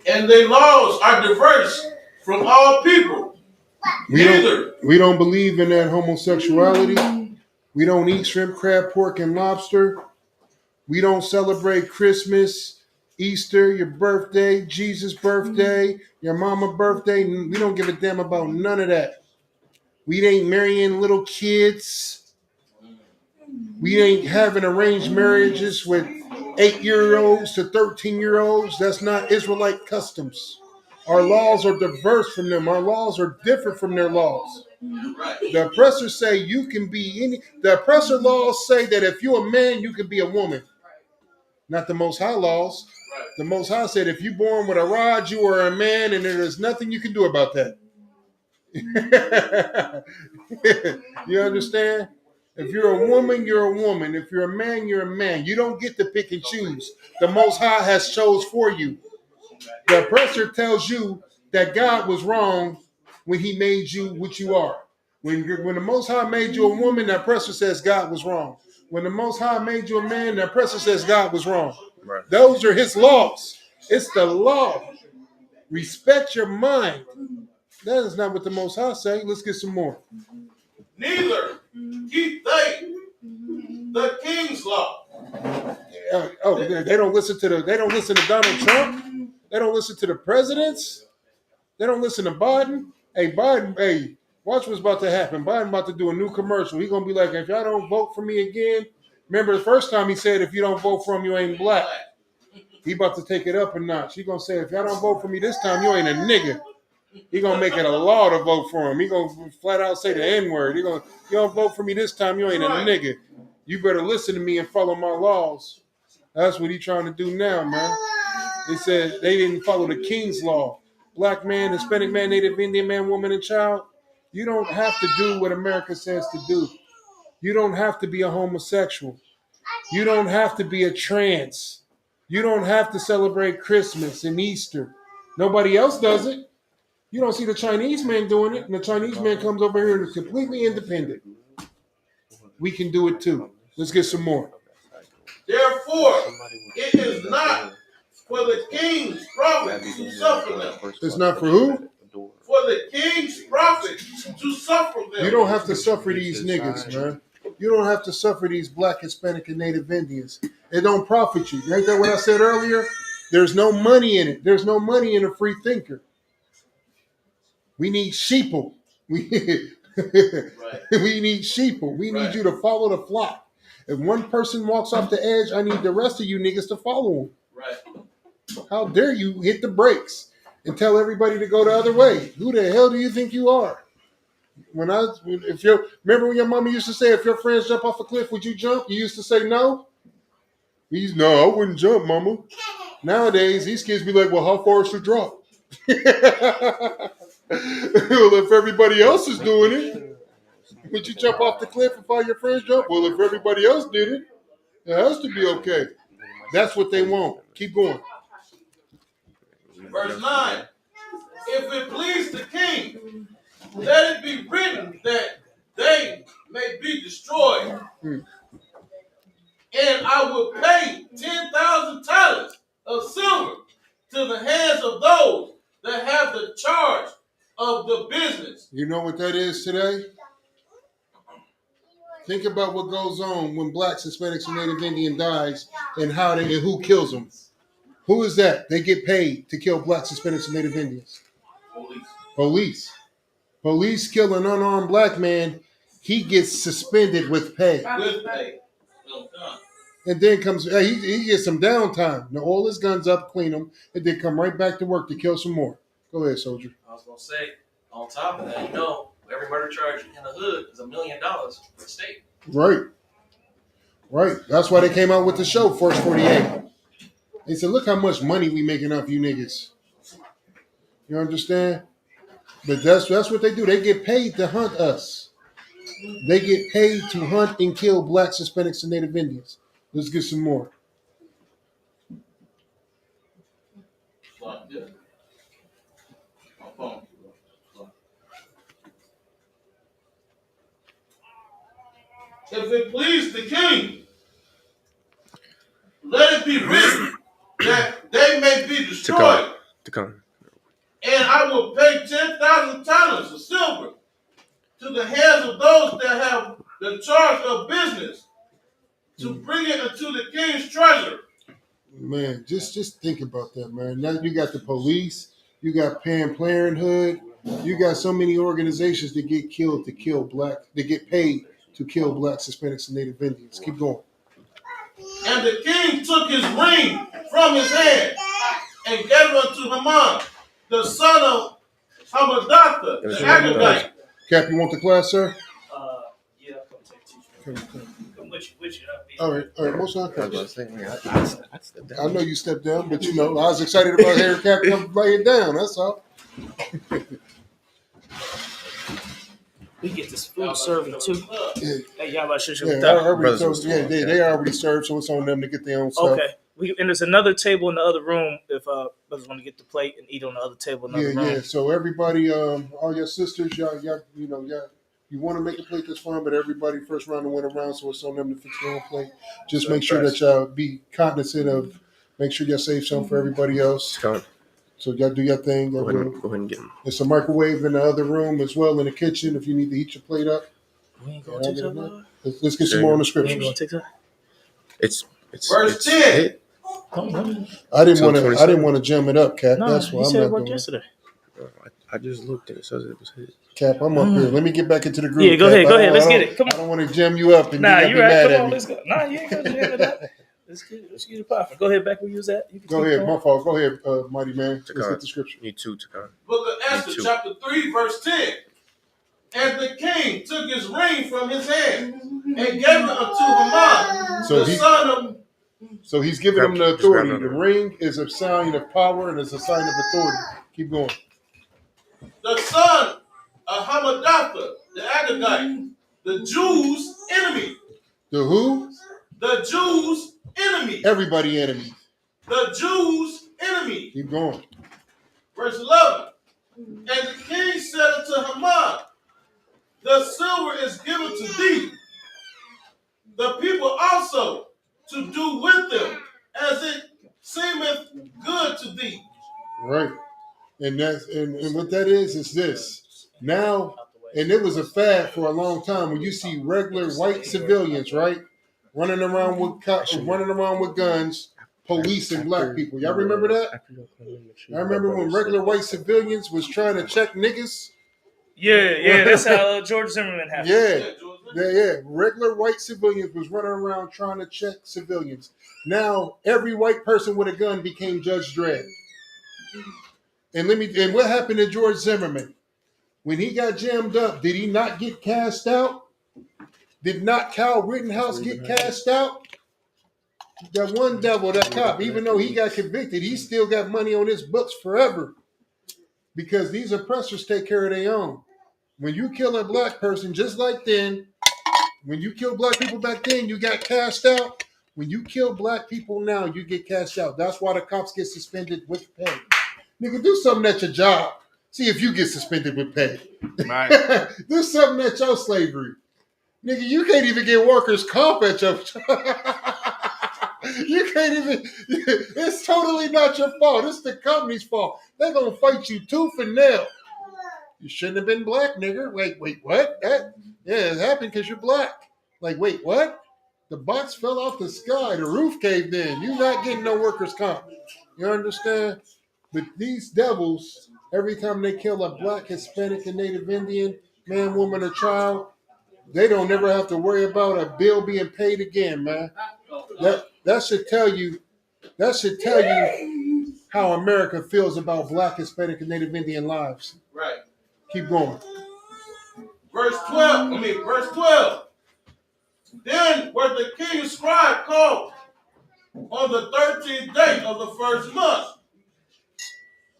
And their laws are diverse from all people. We don't believe in that homosexuality. We don't eat shrimp, crab, pork, and lobster. We don't celebrate Christmas, Easter, your birthday, Jesus' birthday, your mama's birthday. We don't give a damn about none of that. We ain't marrying little kids. We ain't having arranged marriages with 8-year-olds to 13-year-olds. That's not Israelite customs. Our laws are diverse from them. Our laws are different from their laws. The oppressors say you can be any. The oppressor laws say that if you're a man, you can be a woman. Not the Most High laws. The Most High said if you're born with a rod, you are a man, and there is nothing you can do about that. You understand? If you're a woman, you're a woman. If you're a man, you're a man. You don't get to pick and choose. The Most High has chose for you. The oppressor tells you that God was wrong when he made you what you are. When the Most High made you a woman, the oppressor says God was wrong. When the Most High made you a man, the oppressor says God was wrong. Right. Those are his laws. It's the law. Respect your mind. That is not what the Most High say. Let's get some more. Neither keep they the king's law. They don't listen to Donald Trump. They don't listen to the presidents. They don't listen to Biden. Hey, Biden, watch what's about to happen. Biden about to do a new commercial. He's going to be like, if y'all don't vote for me again, remember the first time he said, if you don't vote for him, you ain't black. He about to take it up a notch. He going to say, if y'all don't vote for me this time, you ain't a nigga. He going to make it a law to vote for him. He going to flat out say the N-word. You don't vote for me this time, you ain't a nigga. You better listen to me and follow my laws. That's what he's trying to do now, man. They said they didn't follow the king's law. Black man, Hispanic man, Native Indian man, woman, and child. You don't have to do what America says to do. You don't have to be a homosexual. You don't have to be a trans. You don't have to celebrate Christmas and Easter. Nobody else does it. You don't see the Chinese man doing it, and the Chinese man comes over here and is completely independent. We can do it too. Let's get some more. Therefore, it is not for the king's profit to suffer them. It's not for who? For the king's profit to suffer them. You don't have to suffer these niggas, man. You don't have to suffer these Black, Hispanic, and Native Indians. It don't profit you. Ain't that what I said earlier? There's no money in it. There's no money in a free thinker. We need sheeple. We need sheeple. We need you to follow the flock. If one person walks off the edge, I need the rest of you niggas to follow him. Right. How dare you hit the brakes and tell everybody to go the other way? Who the hell do you think you are? Remember when your mama used to say, if your friends jump off a cliff, would you jump? You used to say no. No, I wouldn't jump, mama. Nowadays, these kids be like, well, how far is the drop? Well, if everybody else is doing it, would you jump off the cliff if all your friends jump? Well, if everybody else did it, it has to be okay. That's what they want. Keep going. Verse 9. If it please the king, let it be written that they may be destroyed. And I will pay 10,000 talents of silver to the hands of those that have the charge of the business. You know what that is today? Think about what goes on when Blacks, Hispanics, and Native Indian dies and who kills them. Who is that? They get paid to kill Blacks, Hispanics, and Native Indians. Police kill an unarmed black man. He gets suspended with pay. With pay. Well done. And then he gets some downtime. Now all his guns up, clean them, and then come right back to work to kill some more. Go ahead, soldier. I was gonna say, on top of that, every murder charge in the hood is $1 million for the state. Right. That's why they came out with the show, Force 48. They said, look how much money we making off you niggas. You understand? But that's what they do. They get paid to hunt us. They get paid to hunt and kill Blacks, Hispanics, and Native Indians. Let's get some more. If it please the king, let it be written that they may be destroyed. And I will pay 10,000 talents of silver to the hands of those that have the charge of business to bring it into the king's treasure. Man, just think about that, man. Now you got the police, you got Planned Parenthood, you got so many organizations that get killed to kill black. They get paid to kill Blacks, Hispanics, and Native Indians. Keep going. And the king took his ring from his hand and gave it unto Haman, the son of Hammedatha, the Agagite. Cap, you want the class, sir? Yeah, I'll come take a teacher. Come with you. All right. Most of I know you stepped down, but I was excited about hearing Cap come lay it down. That's all. We get this food serving too. Yeah. Hey, y'all about to they already served, so it's on them to get their own stuff. Okay. And there's another table in the other room if brothers want to get the plate and eat on the other table in the other room. Yeah. So everybody, all your sisters, y'all, you want to make a plate, that's fine, but everybody first round went around, so it's on them to fix their own plate. Just make sure that y'all be cognizant of, make sure y'all save some for everybody else. So y'all do your thing. Go ahead and get them. There's a microwave in the other room as well in the kitchen if you need to heat your plate up. We ain't going to TikTok. Let's get some more on the We ain't scriptures. going to TikTok. It's Verse 10. I didn't want to jam it up, Cap. No, That's why he I'm said not it worked doing it. yesterday. I just looked and it says it was hit. Cap, I'm up here. Let me get back into the group. Yeah, go Cap. ahead. Let's get it. Come on. I don't want to jam you up and Nah, you you be right. mad Come at on, me. let's go. Nah, you ain't going to jam it up. Let's get it popping. Go ahead, back where you was at. You can Go keep ahead, going. my fault. Go ahead, mighty man. Let's get the scripture. Need two, Takan. Book of Esther, chapter 3, verse 10. And the king took his ring from his hand and gave it unto Haman, So the son of So he's giving them the authority. The ring is a sign of power and it's a sign of authority. Keep going. The son of Hamadatha, the Agagite, the Jews' enemy. The who? The Jews' enemy. Everybody enemy. The Jews' enemy. Keep going. Verse 11. And the king said unto Haman, the silver is given to thee, the people also to do with them as it seemeth good to thee. Right. And that's and what that is this. Now, and it was a fad for a long time when you see regular white civilians, right, running around with guns, policing black people. Y'all remember that? I remember when regular white civilians was trying to check niggas. Yeah, that's how George Zimmerman happened. Yeah. Regular white civilians was running around trying to check civilians. Now every white person with a gun became Judge Dredd. And what happened to George Zimmerman? When he got jammed up, did he not get cast out? Did not Kyle Rittenhouse get cast out? That one devil, that cop, even though he got convicted, he still got money on his books forever. Because these oppressors take care of their own. When you kill a black person, just like then, when you kill black people back then, you got cast out. When you kill black people now, you get cast out. That's why the cops get suspended with pay. Nigga, do something at your job. See if you get suspended with pay. Right. Do something at your slavery. Nigga, you can't even get workers' comp at your job. You can't even. It's totally not your fault. It's the company's fault. They're going to fight you tooth and nail. You shouldn't have been black, nigga. Wait, what? It happened because you're black. Like, wait, what? The box fell off the sky. The roof caved in. You're not getting no workers' comp. You understand? But these devils, every time they kill a black, Hispanic, and Native Indian, man, woman, or child, they don't never have to worry about a bill being paid again, man. That should tell you how America feels about black, Hispanic, and Native Indian lives. Right. Keep going. Verse 12. Then was the king's scribe called on the 13th day of the first month.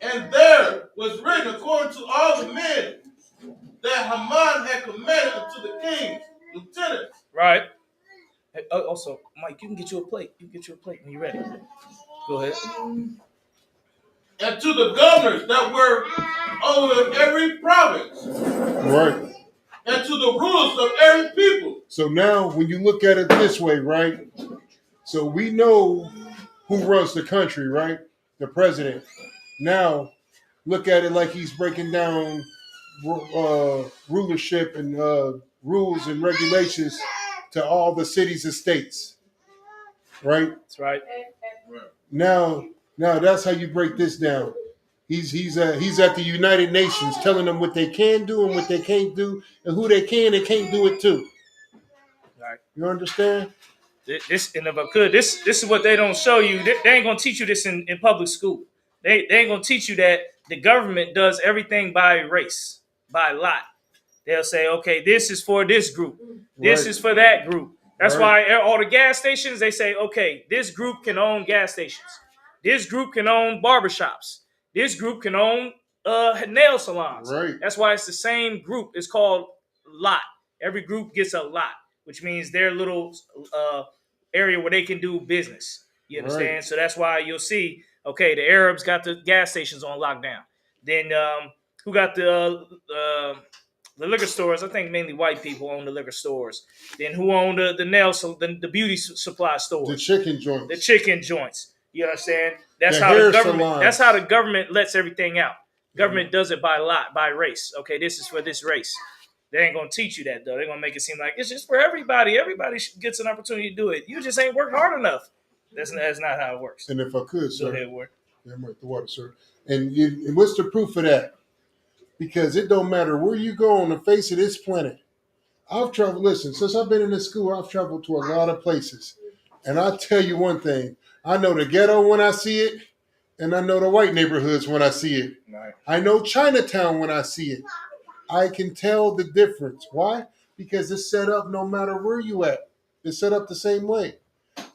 And there was written according to all the men that Haman had commanded unto the king's lieutenants. Right. Hey, also, Mike, you can get you a plate. You can get you a plate when you're ready. Go ahead. And to the governors that were over every province. Right. And to the rulers of every people. So now, when you look at it this way, right? So we know who runs the country, right? The president. Now, look at it like he's breaking down rulership and rules and regulations to all the cities and states, right? That's right. Now that's how you break this down. He's at the United Nations telling them what they can do and what they can't do and who they can and can't do it to. Right. You understand? This, and if I could, this is what they don't show you. They ain't gonna teach you this in public school. They ain't gonna teach you that the government does everything by race, by lot. They'll say, okay, this is for this group. This is for that group. That's why all the gas stations, they say, okay, this group can own gas stations. This group can own barbershops. This group can own nail salons. Right. That's why it's the same group. It's called lot. Every group gets a lot, which means their little area where they can do business. You understand? Right. So that's why you'll see, okay, the Arabs got the gas stations on lockdown. Then who got the liquor stores? I think mainly white people own the liquor stores. Then who owned the the beauty supply stores? The chicken joints. The chicken joints. You understand? That's how the government. Salons. That's how the government lets everything out. Government does it by lot, by race. Okay, this is for this race. They ain't gonna teach you that though. They're gonna make it seem like it's just for everybody. Everybody gets an opportunity to do it. You just ain't working hard enough. That's not how it works. And if I could, sir, go ahead, Ward. Yeah, I'm right, the water, sir. And what's the proof of that? Because it don't matter where you go on the face of this planet. I've traveled. Listen, since I've been in this school, I've traveled to a lot of places, and I'll tell you one thing. I know the ghetto when I see it, and I know the white neighborhoods when I see it. Right. I know Chinatown when I see it. I can tell the difference. Why? Because it's set up no matter where you at. It's set up the same way.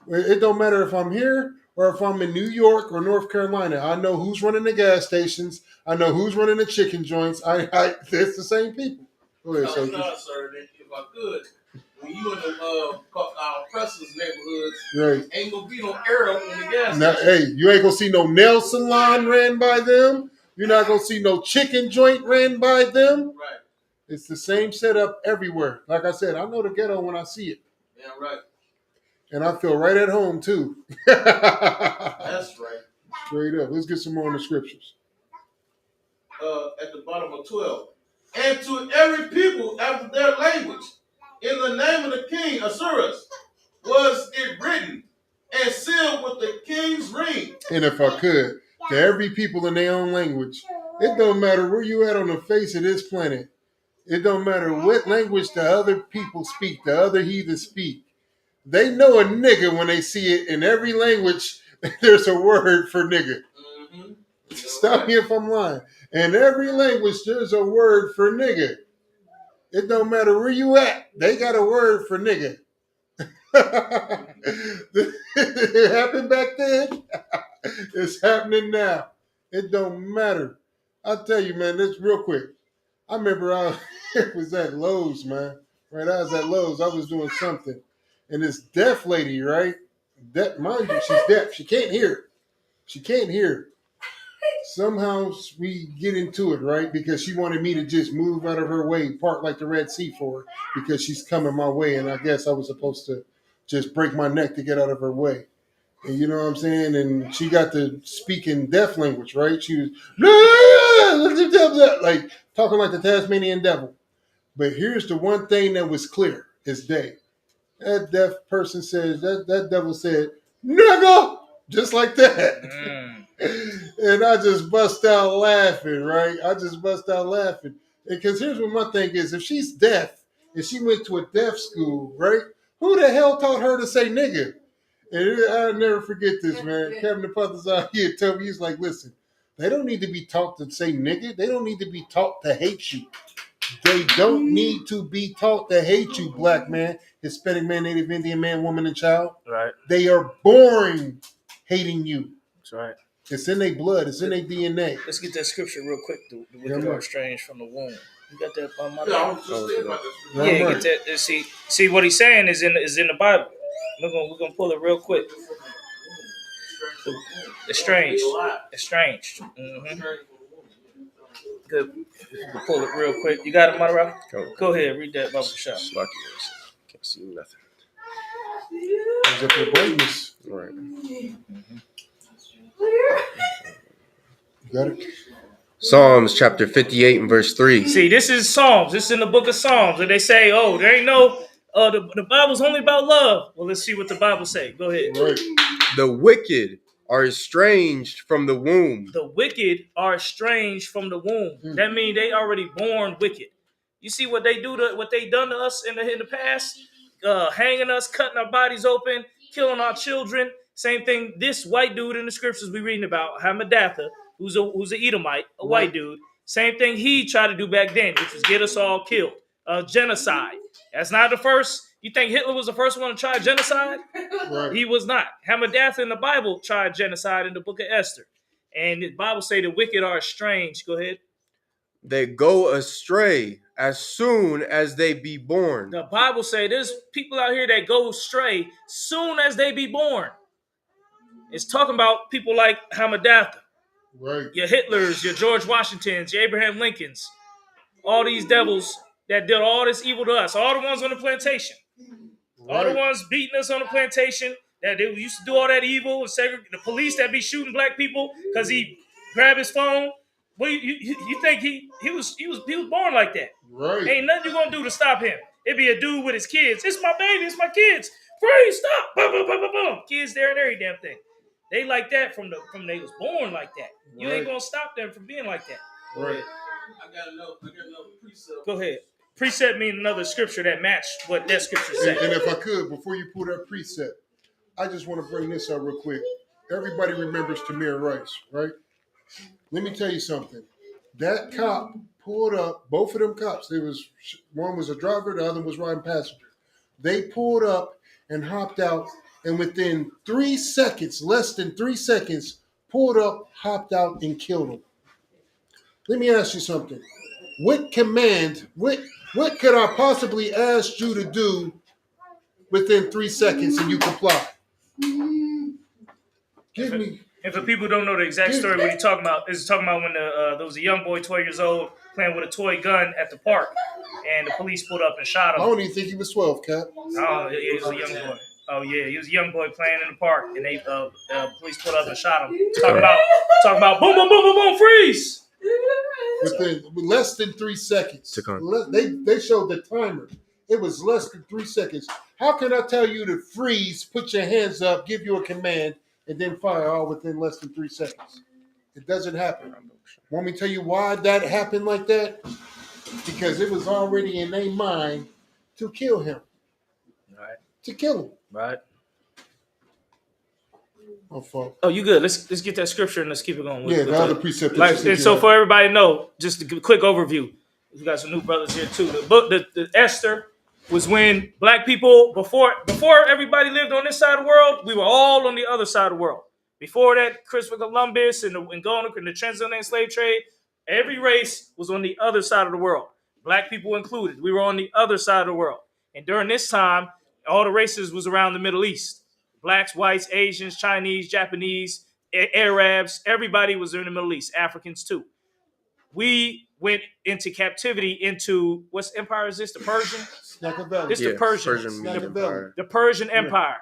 It don't matter if I'm here or if I'm in New York or North Carolina. I know who's running the gas stations. I know who's running the chicken joints. It's the same people. Go ahead, No, sir. If I could, when you in the Preston's neighborhoods, right. Ain't gonna be no Arab in the gas Now, station. hey, you ain't gonna see no nail salon ran by them. You're not gonna see no chicken joint ran by them. Right. It's the same setup everywhere. Like I said, I know the ghetto when I see it. Yeah, right. And I feel right at home too. That's right. Straight up. Let's get some more in the scriptures. At the bottom of 12. And to every people after their language, in the name of the king Asuras, was it written and sealed with the king's ring. And if I could, to every people in their own language. It don't matter where you at on the face of this planet. It don't matter what language the other people speak, the other heathens speak. They know a nigga when they see it in every language. There's a word for nigga. Mm-hmm. Stop me if I'm lying. In every language, there's a word for nigga. It don't matter where you at. They got a word for nigga. It happened back then. It's happening now. It don't matter. I'll tell you, man, this real quick. I remember I was at Lowe's, man. Right, I was at Lowe's. I was doing something. And this deaf lady, right? Mind you, she's deaf. She can't hear. She can't hear. Somehow we get into it, right? Because she wanted me to just move out of her way, park like the Red Sea for her, because she's coming my way. And I guess I was supposed to just break my neck to get out of her way. And you know what I'm saying? And she got to speak in deaf language, right? She was like talking like the Tasmanian devil. But here's the one thing that was clear as day. That deaf person says, that devil said, nigga, just like that. And I just bust out laughing, right? I just bust out laughing. Because here's what my thing is. If she's deaf and she went to a deaf school, right? Who the hell taught her to say nigga? And I'll never forget this, man. Kevin the Puthers out here told me, he's like, listen, they don't need to be taught to say nigga. They don't need to be taught to hate you. They don't need to be taught to hate you, black man, Hispanic man, Native Indian man, woman, and child. Right. They are born hating you. That's right. It's in their blood. It's in their DNA. Let's get that scripture real quick. The wicked are estranged from the womb. You got that on my get that. See what he's saying is in the Bible. We're gonna pull it real quick. Estranged. Mm-hmm. Good. You can pull it real quick. You got it, Mother? Go ahead. Read that Bible shop. Can't see nothing. It's up your brightness. Right. You got it? Psalms chapter 58 and verse 3. See, this is Psalms. This is in the book of Psalms. And they say, oh, there ain't no, the Bible's only about love. Well, let's see what the Bible say. Go ahead. Right. The wicked are estranged from the womb. The wicked are estranged from the womb. That means they already born wicked. You see what they what they done to us in the past? Hanging us, cutting our bodies open, killing our children. Same thing. This white dude in the scriptures we reading about, Hamadatha, who's an Edomite, a white dude. Same thing he tried to do back then, which was get us all killed. Genocide. That's not the first. You think Hitler was the first one to try genocide? Right. He was not. Hamadatha in the Bible tried genocide in the book of Esther. And the Bible say the wicked are estranged. Go ahead. They go astray as soon as they be born. The Bible say there's people out here that go astray soon as they be born. It's talking about people like Hamadatha. Right. Your Hitlers, your George Washingtons, your Abraham Lincolns. All these devils that did all this evil to us. All the ones on the plantation. Right. All the ones beating us on the plantation. That they used to do all that evil. The police that be shooting black people because he grabbed his phone. Well, you think he was born like that? Right. Ain't nothing you gonna do to stop him. It'd be a dude with his kids. It's my baby. It's my kids. Free, stop. Boom, boom, boom, boom, boom. Kids there and every damn thing. They like that from they was born like that. You ain't gonna stop them from being like that. Right. I got another precept. Go ahead. Precept means another scripture that matched what that scripture said. And if I could, before you pull that precept, I just want to bring this up real quick. Everybody remembers Tamir Rice, right? Let me tell you something. That cop pulled up, both of them cops. One was a driver, the other was riding passenger. They pulled up and hopped out and within 3 seconds, less than 3 seconds, pulled up, hopped out, and killed him. Let me ask you something. What command, what could I possibly ask you to do within 3 seconds and you comply? Give me. And for people who don't know the exact story, what he's talking about is talking about when there was a young boy, 12 years old, playing with a toy gun at the park, and the police pulled up and shot him. I don't even think he was 12, Cap. Oh, yeah, he was a young boy. Oh yeah, he was a young boy playing in the park, and they police pulled up and shot him. Talking about boom, boom, boom, boom, boom, freeze. Within less than 3 seconds. They showed the timer. It was less than 3 seconds. How can I tell you to freeze, put your hands up, give you a command, and then fire all within less than 3 seconds? It doesn't happen. Want me to tell you why that happened like that? Because it was already in their mind to kill him. Right. To kill him. Right. Oh, you good? Let's get that scripture and let's keep it going. Yeah, the other precept. And so for everybody to know, just a quick overview. We got some new brothers here too. The book, the Esther, was when black people before everybody lived on this side of the world, we were all on the other side of the world. Before that, Christopher Columbus and the transatlantic slave trade, every race was on the other side of the world. Black people included. We were on the other side of the world. And during this time, all the races was around the Middle East. Blacks, whites, Asians, Chinese, Japanese, Arabs, everybody was in the Middle East, Africans too. We went into captivity into, what's empire is this? The Persian? It's the Persian. The Persian Empire.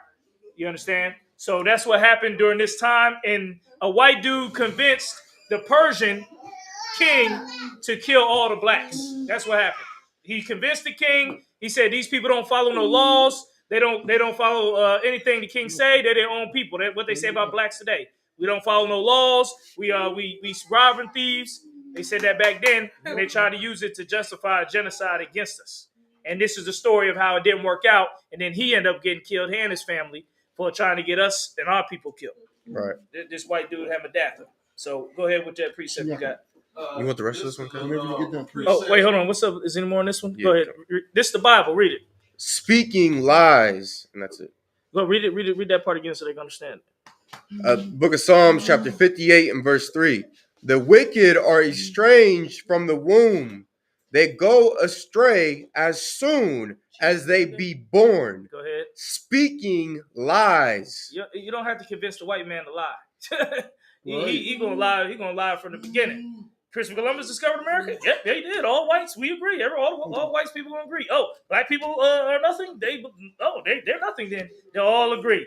You understand? So that's what happened during this time. And a white dude convinced the Persian king to kill all the blacks. That's what happened. He convinced the king. He said, these people don't follow no laws. They don't follow anything the king say. They're their own people. That's what they say about blacks today. We don't follow no laws. We robbing thieves. They said that back then, and they tried to use it to justify a genocide against us. And this is the story of how it didn't work out. And then he ended up getting killed, he and his family, for trying to get us and our people killed. Right. This white dude Hamadatha. So go ahead with that precept you got. You want the rest of this one? Whenever you get done, Oh, wait, hold on. What's up? Is any more in this one? Go ahead. This is the Bible. Read it. Speaking lies, and that's it. Go read it. Read that part again so they can understand. Book of Psalms, chapter 58 and verse 3. The wicked are estranged from the womb. They go astray as soon as they be born. Go ahead. Speaking lies. You don't have to convince the white man to lie. He gonna lie. He gonna lie from the beginning. Christopher Columbus discovered America. Yep, they did. All whites, we agree. All whites people gonna agree. Oh, black people are nothing. They're nothing. Then they'll all agree.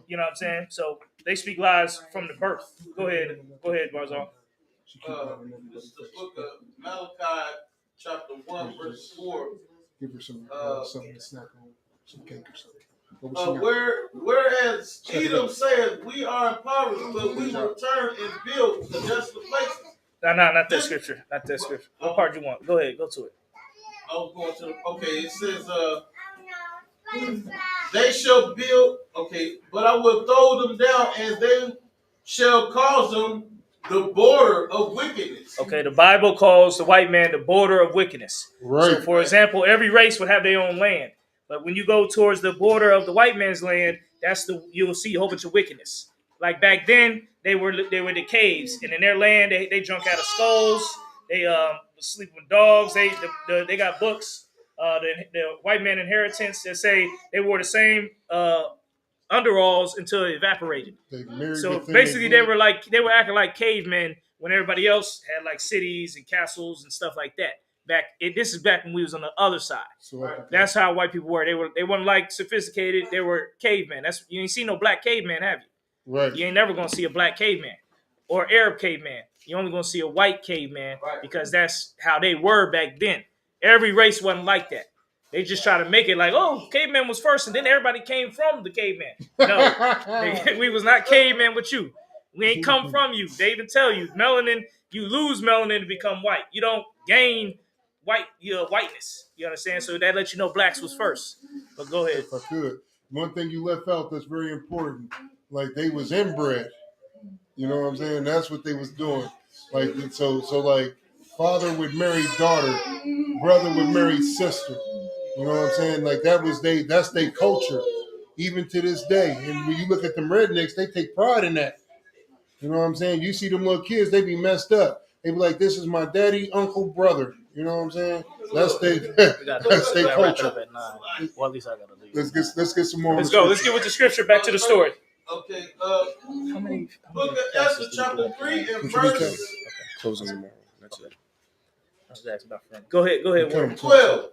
You know what I'm saying? So they speak lies from the birth. Go ahead, Barzal. This is the book of Malachi, chapter 1, verse 4. Give her something to snack on, some cake or something. Whereas Edom saith, we are impoverished, but we return and build the desolate places. No, not that scripture. Not that scripture. What part you want? Go ahead. Go to it. I was going to. Okay, it says, they shall build. Okay, but I will throw them down, and they shall cause them the border of wickedness. Okay, the Bible calls the white man the border of wickedness. Right. So, for example, every race would have their own land, but when you go towards the border of the white man's land, you'll see a whole bunch of wickedness. Like back then, they were the caves, and in their land, they drunk out of skulls. They sleep with dogs. They got books. The white man inheritance that say they wore the same underalls until it evaporated. So basically, they were acting like cavemen when everybody else had like cities and castles and stuff like that. This is back when we was on the other side. That's how white people were. They weren't like sophisticated. They were cavemen. You ain't seen no black caveman, have you? Right. You ain't never gonna see a black caveman or Arab caveman. You're only gonna see a white caveman because that's how they were back then. Every race wasn't like that. They just try to make it like, oh, caveman was first, and then everybody came from the caveman. No, we was not caveman with you. We ain't come from you. They even tell you melanin. You lose melanin to become white. You don't gain whiteness. You understand? So that lets you know blacks was first. But go ahead. If I could, one thing you left out that's very important. Like they was inbred. You know what I'm saying? That's what they was doing. Like so like father would marry daughter, brother would marry sister. You know what I'm saying? Like that's their culture. even to this day. And when you look at them rednecks, they take pride in that. You know what I'm saying? You see them little kids, they be messed up. They be like, "This is my daddy, uncle, brother." You know what I'm saying? That's they culture. At 9. Well, at least I gotta leave. Let's get some more. Let's go. Let's get with the scripture. Back to the story. Okay. Book of Esther, chapter 3 and verse. Closing tomorrow. That's it. Go ahead. Warren. 12.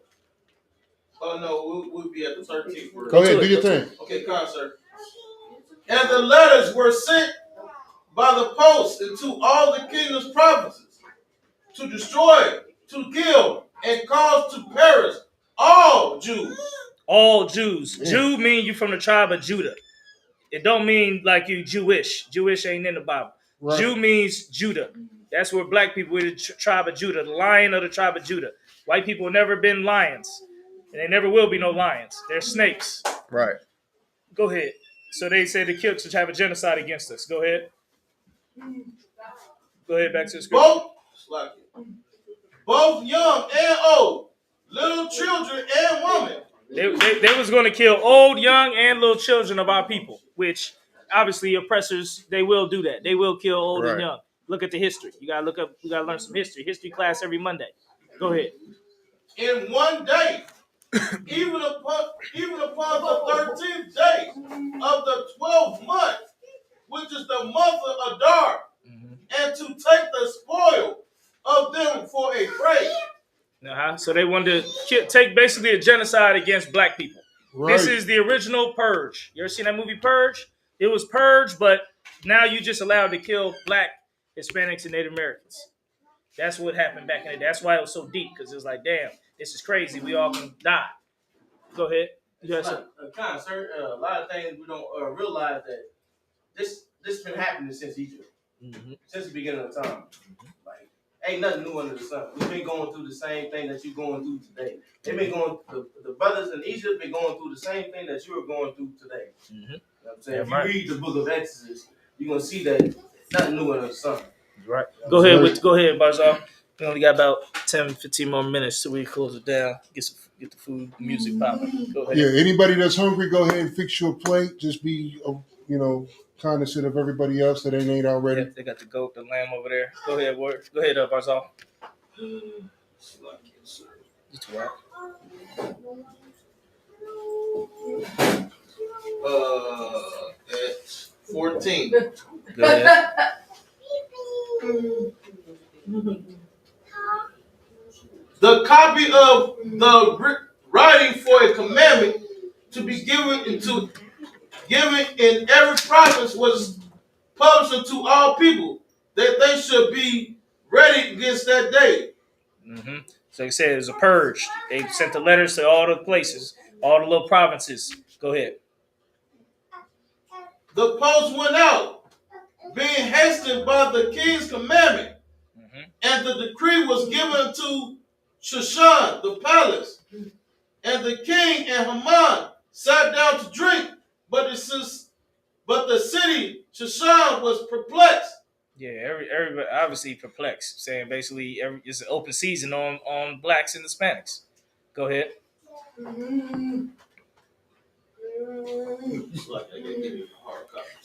Oh no, we'll be at the 13th verse. Go ahead, do your thing. Okay, come on, sir. And the letters were sent by the post into all the kingdom's provinces to destroy, to kill, and cause to perish all Jews. All Jews. Yeah. Jew mean you from the tribe of Judah. It don't mean like you Jewish. Jewish ain't in the Bible. Right. Jew means Judah. That's where black people were the tribe of Judah, the lion of the tribe of Judah. White people have never been lions, and they never will be no lions. They're snakes. Right. Go ahead. So they say the kids should have a genocide against us. Go ahead. Go ahead, back to the scripture. Both young and old, little children and women. They was going to kill old, young, and little children of our people, which obviously oppressors, they will do that. They will kill old and young. Look at the history. You gotta look up. You gotta learn some history. History class every Monday. Go ahead. In one day, even upon the 13th day of the 12th month, which is the month of Adar, and to take the spoil of them for a prey. So they wanted to take basically a genocide against black people. Right. This is the original Purge. You ever seen that movie Purge? It was Purge, but now you just allowed to kill black, Hispanics, and Native Americans. That's what happened back in the day. That's why it was so deep, because it was like, damn, this is crazy. We all can die. Go ahead. Sir, a lot of things we don't realize that this has been happening since Egypt, since the beginning of time. Like, ain't nothing new under the sun. We've been going through the same thing that you're going through today. They've been going. The brothers in Egypt been going through the same thing that you are going through today. You know what I'm saying? If you read the book of Exodus, you're gonna see that nothing new under the sun. Right. Go ahead, Barzal. We only got about 10, 15 more minutes till we close it down. Get the food, music popping. Go ahead. Yeah, anybody that's hungry, go ahead and fix your plate. Just be, cognizant of everybody else that ain't already. Yeah, they got the goat, the lamb over there. Go ahead, Ward. Go ahead, Barzal. It's what? At 14. Go ahead. The copy of the writing for a commandment to be given in every province was published unto all people, that they should be ready against that day. So he said it was a purge. They sent the letters to all the places, all the little provinces. Go ahead. The post went out, being hastened by the king's commandment, and the decree was given to Shushan, the palace. And the king and Haman sat down to drink, but the city Shushan was perplexed. Yeah, everybody obviously perplexed, saying basically it's an open season on blacks and Hispanics. Go ahead.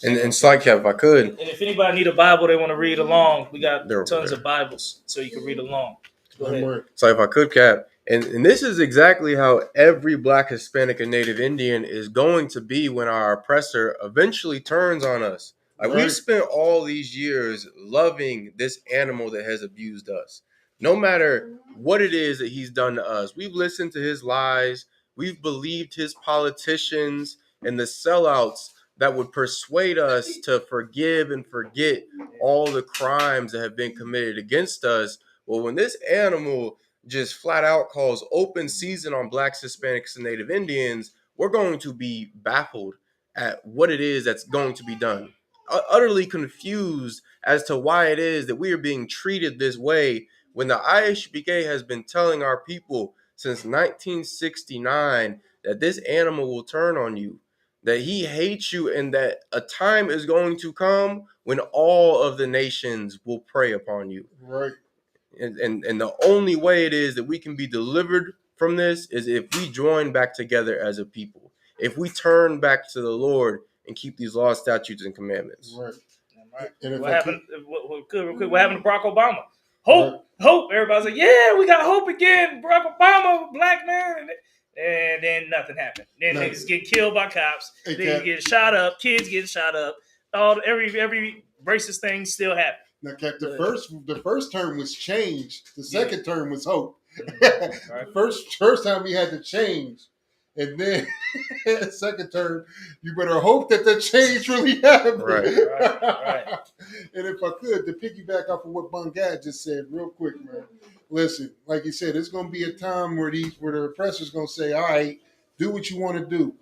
And Slide Cap, if I could. And if anybody need a Bible, they want to read along, we got tons of Bibles, so you can read along. Go ahead. So if I could, Cap, and this is exactly how every black, Hispanic, and Native Indian is going to be when our oppressor eventually turns on us. Like, we've spent all these years loving this animal that has abused us. No matter what it is that he's done to us, we've listened to his lies. We've believed his politicians and the sellouts that would persuade us to forgive and forget all the crimes that have been committed against us. Well, when this animal just flat out calls open season on blacks, Hispanics, and Native Indians, we're going to be baffled at what it is that's going to be done. Utterly confused as to why it is that we are being treated this way when the Isupk has been telling our people since 1969 that this animal will turn on you, that he hates you, and that a time is going to come when all of the nations will prey upon you. Right. And the only way it is that we can be delivered from this is if we join back together as a people. if we turn back to the Lord and keep these laws, statutes, and commandments. Right. Right. And What happened? Real quick, what happened to Barack Obama? Hope, Right. hope. Everybody's like, yeah, we got hope again. Barack Obama, black man. And then nothing happened. Then niggas get killed by cops. Hey, Then you get shot up. Kids get shot up. Every racist thing still happens. Now, Cap, the first term was change. The second term was hope. Right. First time we had to change, and then second term, you better hope that the change really happened. Right. And if I could, to piggyback off of what Bungad just said, real quick, man. Listen, like you said, it's going to be a time where the oppressor's going to say, "All right, do what you want to do."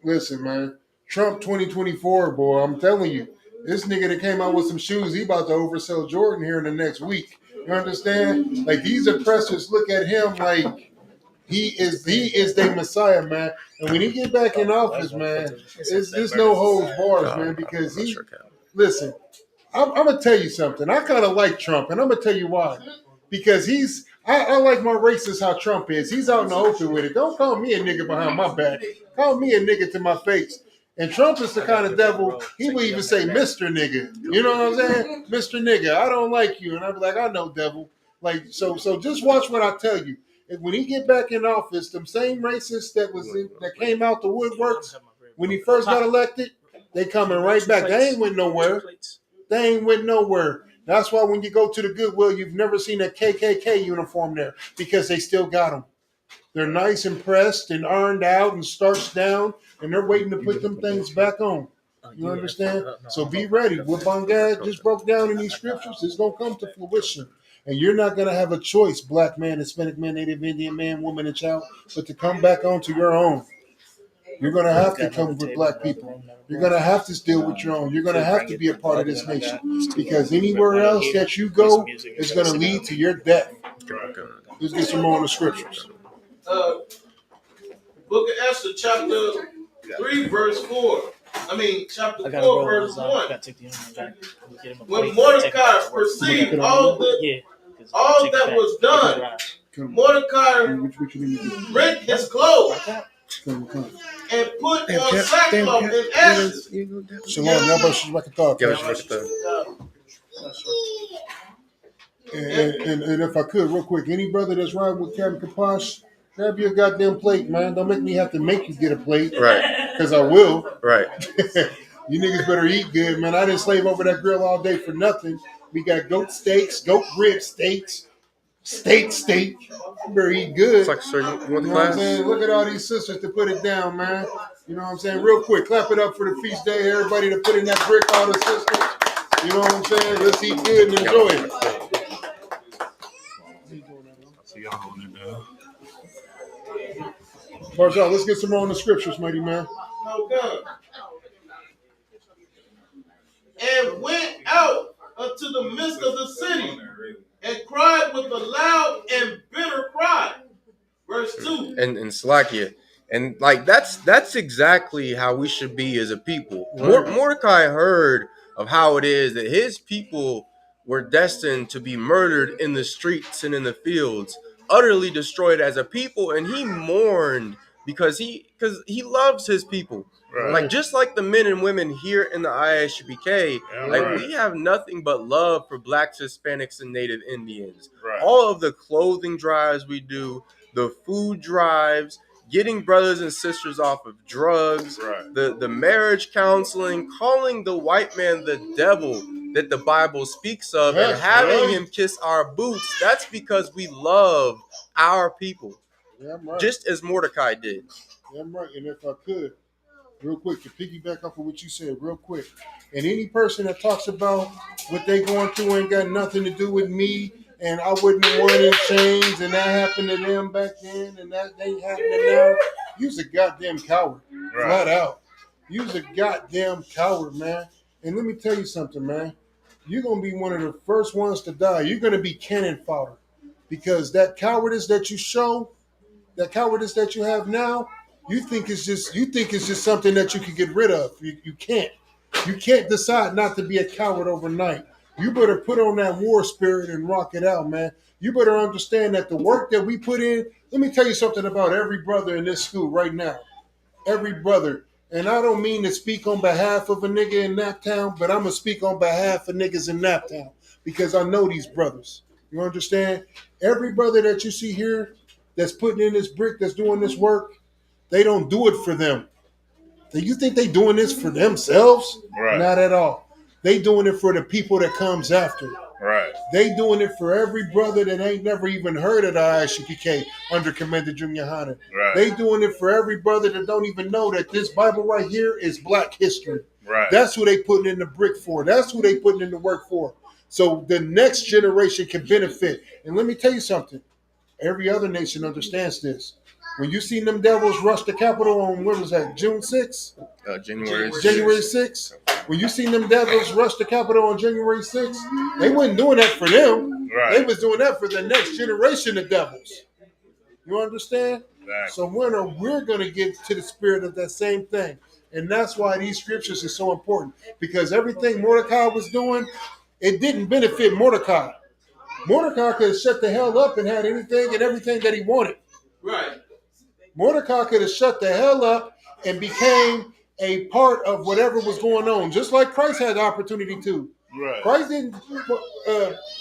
Listen, man, Trump 2024, boy, I'm telling you. This nigga that came out with some shoes, he about to oversell Jordan here in the next week. You understand? Like, these oppressors look at him like he is the Messiah, man. And when he get back in office, man, there's no holds bars, man, because listen, I'm going to tell you something. I kind of like Trump, and I'm going to tell you why. Because I like my racist how Trump is. He's out in the open with it. Don't call me a nigga behind my back. Call me a nigga to my face. And Trump is the kind of devil, he will even say, Mr. Nigga. You know what I'm saying? Mr. Nigga, I don't like you. And I'll be like, I know, devil. Like, so just watch what I tell you. And when he get back in office, them same racists that came out the woodworks when he first got elected, they coming right back. They ain't went nowhere. That's why when you go to the Goodwill, you've never seen a KKK uniform there because they still got them. They're nice and pressed and ironed out and starched down, and they're waiting to put them things back on. You understand? So be ready. What Bungad just broke down in these scriptures is going to come to fruition. And you're not going to have a choice, black man, Hispanic man, Native Indian man, woman, and child, but to come back onto your own. You're going to have to come with black people. You're going to have to deal with your own. You're going to have to be a part of this nation because anywhere else that you go is going to lead to your death. Let's get some more on the scriptures. Book of Esther, chapter 3, verse 4. Chapter 4, verse 1. When Mordecai perceived all that was done, Mordecai rent his clothes and put on sackcloth and ashes. Shalom, and if I could, real quick, any brother that's riding with Captain Kaposh, grab your goddamn plate, man. Don't make me have to make you get a plate. Right. Because I will. Right. You niggas better eat good, man. I didn't slave over that grill all day for nothing. We got goat steaks, goat rib steaks, steak. You better eat good. It's like, sir, you want the You know what class? I'm saying? Look at all these sisters to put it down, man. You know what I'm saying? Real quick, clap it up for the feast day. Everybody to put in that brick, all the sisters. You know what I'm saying? Let's eat good and enjoy it. See y'all on it now. Barzal, let's get some more on the scriptures, mighty man. Okay. And went out unto the midst of the city and cried with a loud and bitter cry. Verse 2. And Slakia. And like that's exactly how we should be as a people. Mordecai heard of how it is that his people were destined to be murdered in the streets and in the fields, utterly destroyed as a people, and he mourned because he loves his people. Right. Like just like the men and women here in the ISUPK, we have nothing but love for blacks, Hispanics, and Native Indians. Right. All of the clothing drives we do, the food drives, getting brothers and sisters off of drugs, the marriage counseling, calling the white man the devil that the Bible speaks of, and having him kiss our boots. That's because we love our people, just as Mordecai did. Yeah, I'm right. And if I could, real quick, to piggyback off of what you said, real quick, and any person that talks about what they going through ain't got nothing to do with me, and I wouldn't have worn in chains, and that happened to them back then, and that ain't happening now, you's a goddamn coward, flat out. You's a goddamn coward, man. And let me tell you something, man. You're going to be one of the first ones to die. You're going to be cannon fodder, because that cowardice that you show, that cowardice that you have now, you think it's just something that you can get rid of. You can't. You can't decide not to be a coward overnight. You better put on that war spirit and rock it out, man. You better understand that the work that we put in, let me tell you something about every brother in this school right now. every brother. And I don't mean to speak on behalf of a nigga in Naptown, but I'm going to speak on behalf of niggas in Naptown because I know these brothers. You understand? Every brother that you see here that's putting in this brick, that's doing this work, they don't do it for them. Do you think they doing this for themselves? Right. Not at all. They doing it for the people that comes after. Right. They doing it for every brother that ain't never even heard of the ISUPK under Commander Junior Hunter. Right. They doing it for every brother that don't even know that this Bible right here is Black history. Right. That's who they putting in the brick for. That's who they putting in the work for. So the next generation can benefit. And let me tell you something. Every other nation understands this. When you seen them devils rush the Capitol on, when was that, June 6th? January 6th. When you seen them devils rush the Capitol on January 6th, they wasn't doing that for them. Right. They was doing that for the next generation of devils. You understand? Exactly. So we're going to get to the spirit of that same thing. And that's why these scriptures are so important. Because everything Mordecai was doing, it didn't benefit Mordecai. Mordecai could have shut the hell up and had anything and everything that he wanted. Right. Mordecai could have shut the hell up and became a part of whatever was going on, just like Christ had the opportunity to. Right. Christ didn't.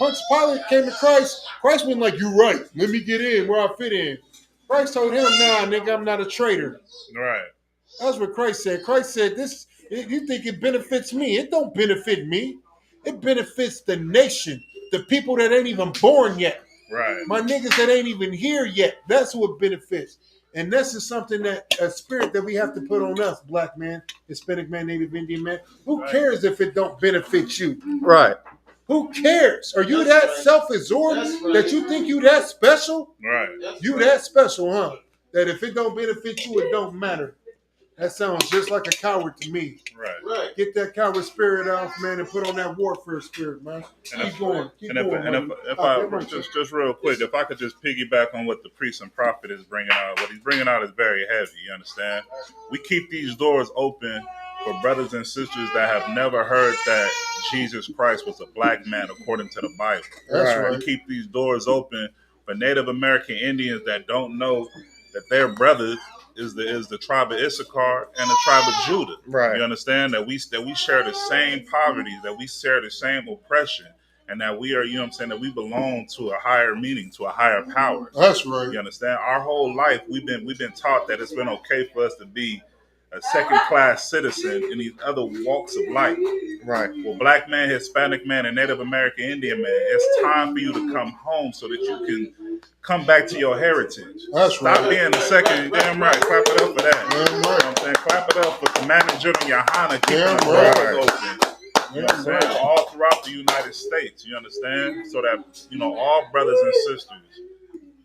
Once Pilate came to Christ, Christ wasn't like, "You right, let me get in where I fit in." Christ told him, "Nah, nigga, I'm not a traitor." Right. That's what Christ said. Christ said, "This, you think it benefits me? It don't benefit me. It benefits the nation, the people that ain't even born yet. Right. My niggas that ain't even here yet. That's who it benefits." And this is something that a spirit that we have to put on us, Black man, Hispanic man, Native Indian man. Who cares if it don't benefit you? Right. Who cares? Are you that self-absorbed that you think you that special? Right. You that special, huh? That if it don't benefit you, it don't matter. That sounds just like a coward to me. Right. Get that coward spirit off, man, and put on that warfare spirit, man. Keep going. If I just real quick, if I could just piggyback on what the priest and prophet is bringing out, what he's bringing out is very heavy. You understand? We keep these doors open for brothers and sisters that have never heard that Jesus Christ was a black man according to the Bible. That's right. We keep these doors open for Native American Indians that don't know that their brother is the tribe of Issachar and the tribe of Judah. Right. You understand that we share the same poverty, that we share the same oppression, and that we are, you know what I'm saying, that we belong to a higher meaning, to a higher power. That's right. You understand? Our whole life we've been taught that it's been okay for us to be a second-class citizen in these other walks of life. Right. Well, Black man, Hispanic man, and Native American Indian man, it's time for you to come home so that you can come back to your heritage. That's right. Stop being the second. Damn right. Clap it up for that. Damn right. You know what I'm saying? Clap it up for Commander General Yohana keeping Damn the right. doors open. You know what I'm saying? All throughout the United States. You understand? So that, all brothers and sisters,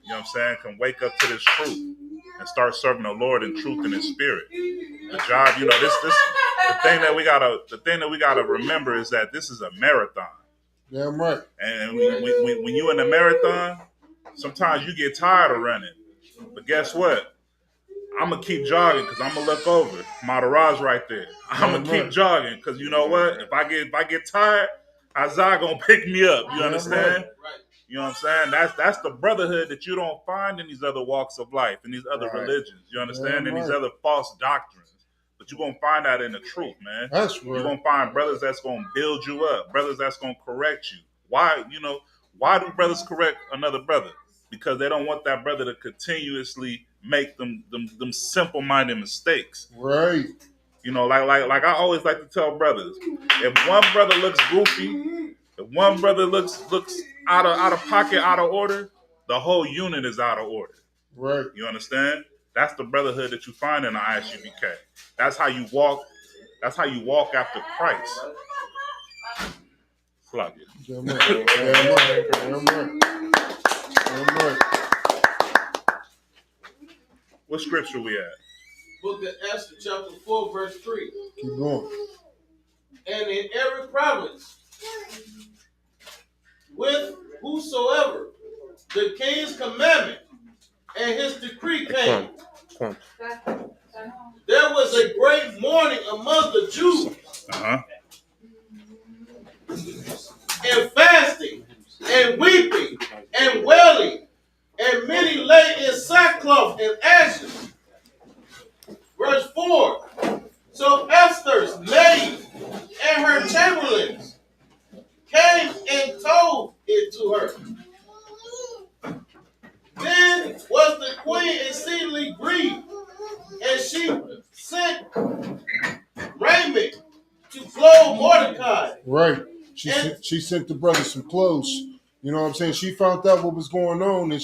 you know what I'm saying, can wake up to this truth and start serving the Lord in truth and in spirit. The job, the thing that we gotta remember is that this is a marathon. Damn right. And when you in a marathon, sometimes you get tired of running. But guess what? I'm gonna keep jogging because I'm gonna look over. Maharaj right there. I'm gonna keep jogging because you know what? If I get tired, Isaiah gonna pick me up. You understand? Right. You know what I'm saying? That's the brotherhood that you don't find in these other walks of life, in these other religions. You understand? In these other false doctrines. But you're going to find that in the truth, man. That's right. You're going to find brothers that's going to build you up, brothers that's going to correct you. Why do brothers correct another brother? Because they don't want that brother to continuously make them simple-minded mistakes. Right. Like I always like to tell brothers, if one brother looks goofy, if one brother looks out of pocket, out of order, the whole unit is out of order. Right. You understand? That's the brotherhood that you find in the ISUPK. That's how you walk. That's how you walk after Christ. Slap you. Damn right. What scripture we at? Book of Esther, chapter 4, verse 3. Keep going. And in every province, with whosoever the king's commandment and his decree came, there was a great mourning among the Jews, and fasting, and weeping, and wailing, and many lay in sackcloth and ashes. Verse sent raiment to clothe Mordecai. Right. She sent the brother some clothes. You know what I'm saying? She found out what was going on, and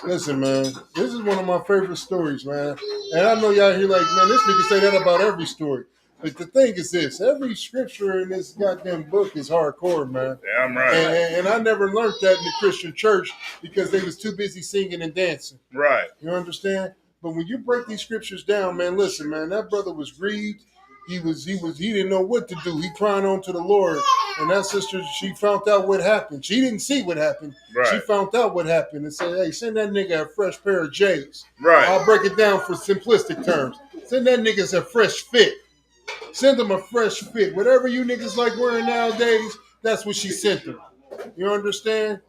listen, man, this is one of my favorite stories, man. And I know y'all here like, man, this nigga say that about every story. But the thing is this, every scripture in this goddamn book is hardcore, man. Damn right. And I never learned that in the Christian church because they was too busy singing and dancing. Right. You understand? But when you break these scriptures down, man, listen, man, that brother was grieved. He didn't know what to do. He crying on to the Lord. And that sister, she found out what happened. She didn't see what happened. Right. She found out what happened and said, hey, send that nigga a fresh pair of J's. Right. I'll break it down for simplistic terms. Send that nigga a fresh fit. Send them a fresh fit. Whatever you niggas like wearing nowadays, that's what she sent them. You understand?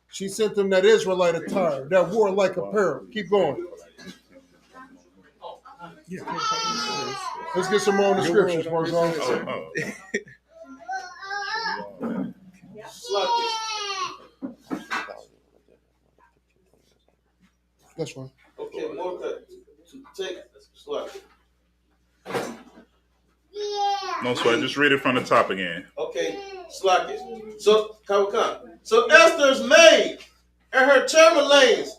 She sent them that Israelite attire, that warlike apparel. Keep going. Let's get some more on the scriptures, Marzon. That's fine. Okay, Mordecai, to take slack. No sweat. Just read it from the top again. Okay, slack it. So, So Esther's maid and her chamberlains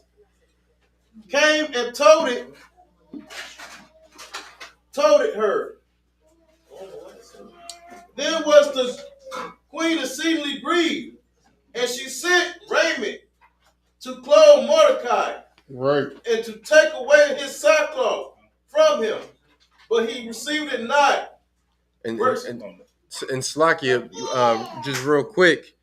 came and told it her. Then was the queen exceedingly grieved, and she sent raiment to clothe Mordecai, right, and to take away his sackcloth from him, but he received it not. And Slakia, just real quick,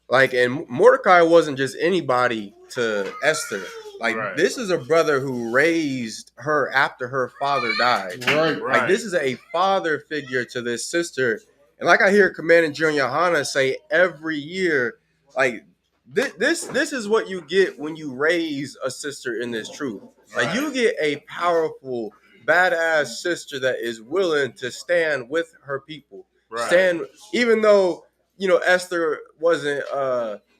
like, and Mordecai wasn't just anybody to Esther. Like, this is a brother who raised her after her father died. Right. Like, this is a father figure to this sister. And like I hear Commandant General Yohana say every year, like, this is what you get when you raise a sister in this truth. Like, you get a powerful, badass sister that is willing to stand with her people. Stand, even though, you know, Esther wasn't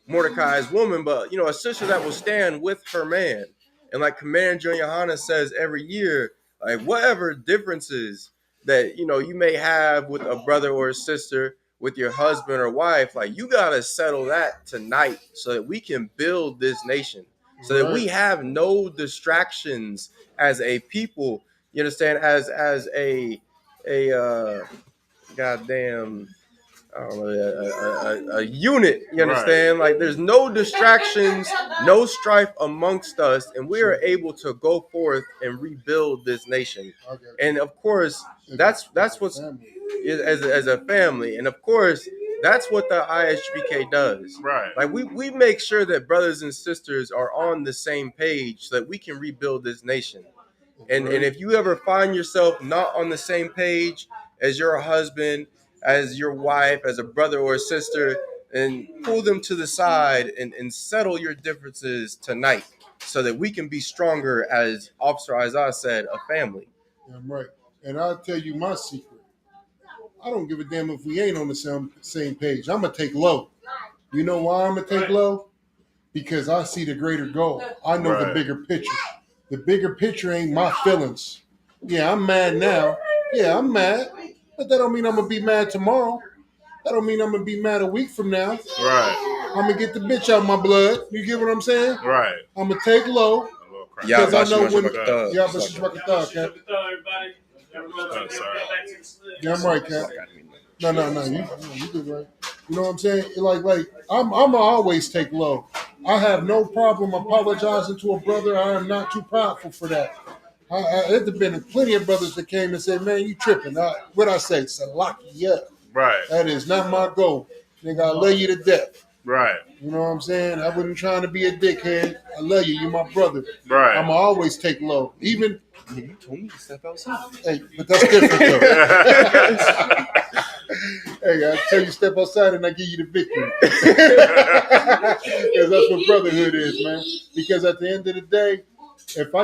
Mordecai's woman, but, you know, a sister that will stand with her man. And like Commander General Yohana says every year, like, whatever differences that, you know, you may have with a brother or a sister, with your husband or wife, like, you got to settle that tonight so that we can build this nation, so that we have no distractions as a people, you understand, as a goddamn, I don't know, a unit, you understand? Like, there's no distractions, no strife amongst us, and we are able to go forth and rebuild this nation. And of course, that's what's as a family, and of course, that's what the ISUPK does. Right. Like, we make sure that brothers and sisters are on the same page so that we can rebuild this nation. And if you ever find yourself not on the same page as your husband, as your wife, as a brother or a sister, and pull them to the side and settle your differences tonight so that we can be stronger, as Officer Isaiah said, a family. I'm right. And I'll tell you my secret. I don't give a damn if we ain't on the same page. I'm going to take low. You know why I'm going to take low? Because I see the greater goal. I know the bigger picture. The bigger picture ain't my feelings. Yeah, I'm mad now. Yeah, I'm mad. But that don't mean I'm going to be mad tomorrow. That don't mean I'm going to be mad a week from now. Right. I'm going to get the bitch out of my blood. You get what I'm saying? Right. I'm going to take low. Because I know when... Yeah, but she's rocking thug, Cap. Yeah, I'm right, Cap. No. You good, right? You know what I'm saying? Like I'm always take low. I have no problem apologizing to a brother. I am not too prideful for that. There's been plenty of brothers that came and said, man, you tripping. What I say? Salakia. Right. That is not my goal. Nigga, I love you to death. Right. You know what I'm saying? I wasn't trying to be a dickhead. I love you. You're my brother. Right. I'm always take low. Even... You told me to step outside. Hey, but that's different, though. Hey, I tell you step outside and I give you the victory. Because that's what brotherhood is, man. Because at the end of the day, if I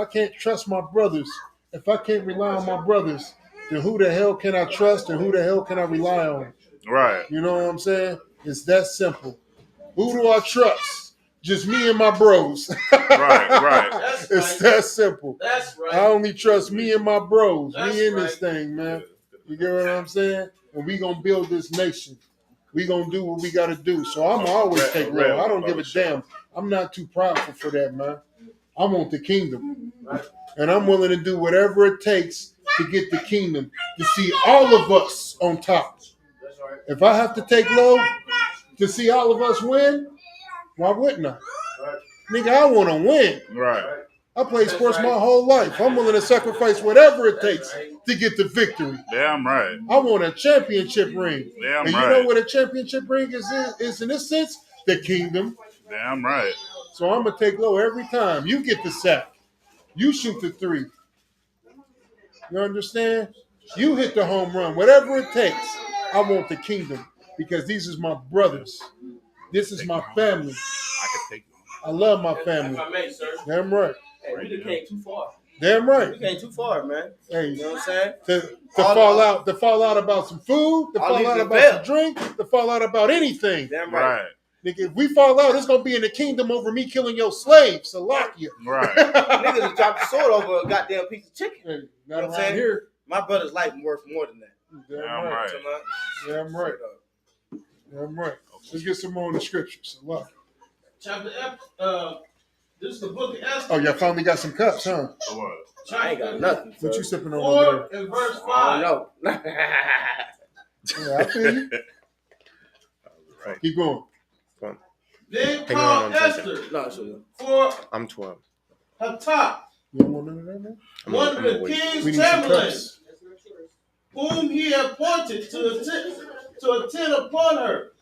can't trust my brothers, if I can't rely on my brothers, then who the hell can I trust and who the hell can I rely on? Right. You know what I'm saying? It's that simple. Who do I trust? just me and my bros. Right. It's that simple. That's right. I only trust me and my bros. That's We in right. this thing, man. You get what I'm saying? And we gonna build this nation. We gonna do what we gotta do. So I'm always take low. I don't give a damn. I'm not too prideful for that, man. I want the kingdom. And I'm willing to do whatever it takes to get the kingdom, to see all of us on top. That's right. If I have to take low to see all of us win, why wouldn't I? Right. Nigga, I want to win. Right. I played sports my whole life. I'm willing to sacrifice whatever it takes to get the victory. Damn right. I want a championship ring. Damn and right. You know what a championship ring is in this sense? The kingdom. Damn right. So I'm going to take low every time. You get the sack. You shoot the three. You understand? You hit the home run. Whatever it takes, I want the kingdom because these is my brothers. This is my family. I can take I love my family. If I may, sir. Damn right. Hey, we just came too far. Damn right. We came too far, man. Hey, You know what I'm saying? to fall out about some food, to All fall these out is about fair. some drink, to fall out about anything. Damn right. Right. Nigga, if we fall out, it's gonna be in the kingdom over me killing your slave, Salakia. Right. Niggas just dropped the sword over a goddamn piece of chicken. Hey, not You know what I'm around saying? here. My brother's life worth more than that. Damn right. Damn right. Damn right. Let's get some more in the scriptures. Salakia. Chapter this is the book of Esther. Oh, y'all finally got some cups, huh? So what? I ain't got nothing. What you sipping on over 4 and verse 5. there? Yeah, I feel you. Right. Keep going. Then Hang on called 1 second. Esther No, so for I'm 12. her top, You don't want none of that, man? one of the We king's need some chamberlains, cups. whom he appointed to attend upon her,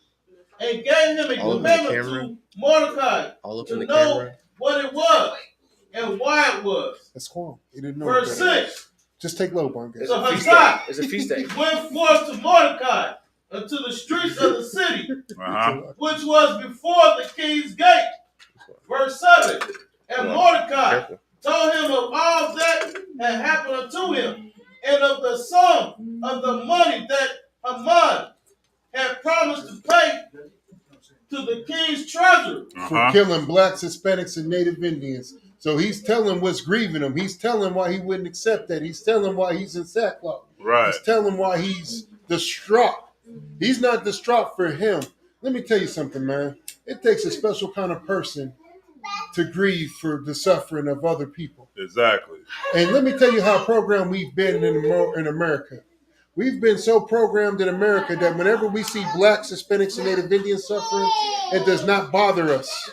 and gave him a All up in the commandment camera? to Mordecai All up to in the know camera. what it was and why it was. That's cool. He didn't know. Verse that. 6. Just take low, Bunga. So Hazzak it's a feast day. went forth to Mordecai unto the streets of the city, Uh-huh. which was before the king's gate. Verse 7. And Mordecai Careful. told him of all that had happened unto him, and of the sum of the money that Haman had promised to pay to the king's treasury. For killing blacks, Hispanics, and Native Indians. So he's telling what's grieving him. He's telling why he wouldn't accept that. He's telling why he's in sackcloth. Right. He's telling why he's distraught. He's not distraught for him. Let me tell you something, man. It takes a special kind of person to grieve for the suffering of other people. Exactly. And let me tell you how programmed we've been in America. We've been so programmed in America that whenever we see blacks, Hispanics, and Native Indians suffering, it does not bother us.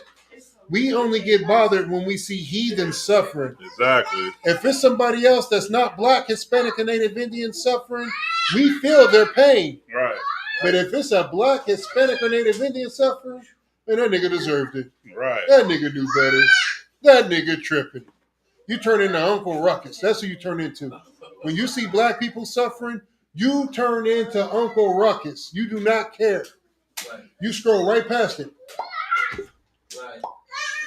We only get bothered when we see heathens suffering. Exactly. If it's somebody else that's not black, Hispanic, and Native Indian suffering, we feel their pain. Right. But if it's a black, Hispanic, or Native Indian suffering, man, that nigga deserved it. Right. That nigga knew better. That nigga tripping. You turn into Uncle Ruckus. That's who you turn into. When you see black people suffering, you turn into Uncle Ruckus. You do not care. You scroll right past it.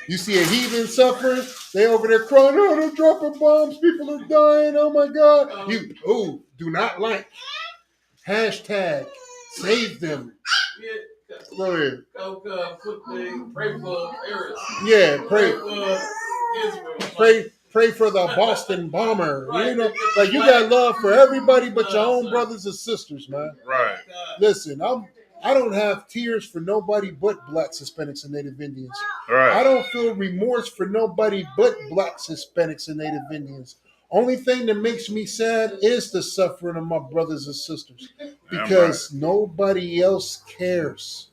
You see a heathen suffering, they over there crying, oh, they're dropping bombs, people are dying, oh my God. You, do not like. Hashtag, save them. Go ahead. Pray for Paris. Yeah, pray. Israel. Pray for the Boston bomber. You know, like you got love for everybody but your own brothers and sisters, man. Right. Listen, I don't have tears for nobody but blacks, Hispanics, and Native Indians. Right. I don't feel remorse for nobody but blacks, Hispanics, and Native Indians. Only thing that makes me sad is the suffering of my brothers and sisters, because nobody else cares.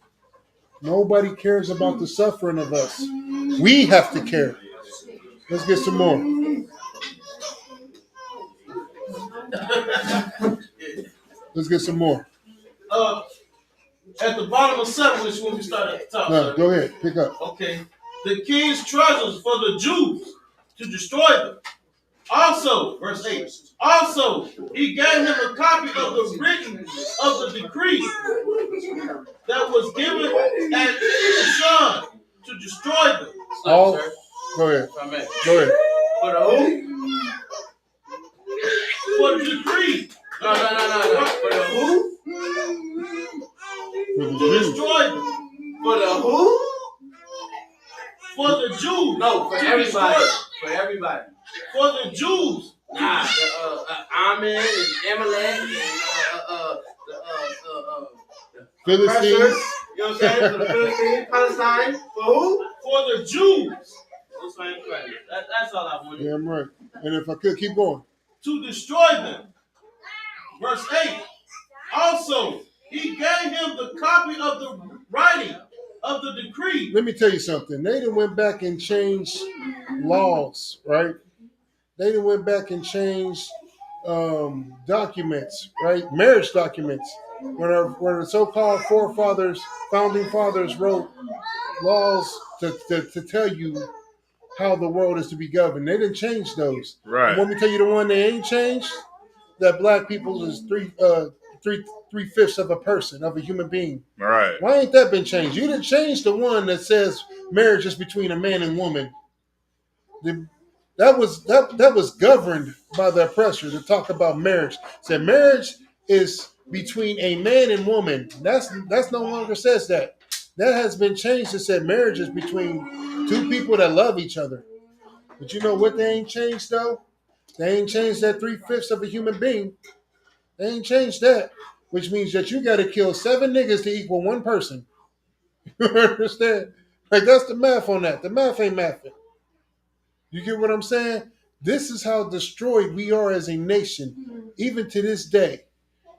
Nobody cares about the suffering of us. We have to care. Let's get some more. Let's get some more. At the bottom of 7, which is when we start at the top. No, go ahead. Pick up. Okay. The king's treasures for the Jews to destroy them. Also, verse 8. Also, he gave him a copy of the written of the decree that was given at Shushan to destroy them. All, go ahead. Go ahead. For the who? For the decree. No. For the who? For the To Jews. destroy them. For the who? For the Jews. No, for everybody. For everybody. For the Jews. Nah, Ammon and Amalek and Philistines. you know what I'm saying? For the Philistines, Palestine. For who? For the Jews. That's all I wanted. Yeah, I'm right. And if I could keep going. To destroy them. Verse 8. Also, he gave him the copy of the writing of the decree. Let me tell you something. They done went back and changed laws, right? They done went back and changed documents, right? Marriage documents. When the so-called founding fathers wrote laws to tell you how the world is to be governed. They didn't change those. Right. Want me to tell you the one they ain't changed? That black people is three-fifths of a person, of a human being. Right. Why ain't that been changed? You didn't change the one that says marriage is between a man and woman. That was governed by the oppressor to talk about marriage. Said marriage is between a man and woman. That's no longer says that. That has been changed. It said marriage is between two people that love each other. But you know what they ain't changed though? They ain't changed that 3/5 of a human being. They ain't changed that. Which means that you got to kill 7 niggas to equal 1 person. You understand? Like that's the math on that. The math ain't mathing. You get what I'm saying? This is how destroyed we are as a nation, even to this day.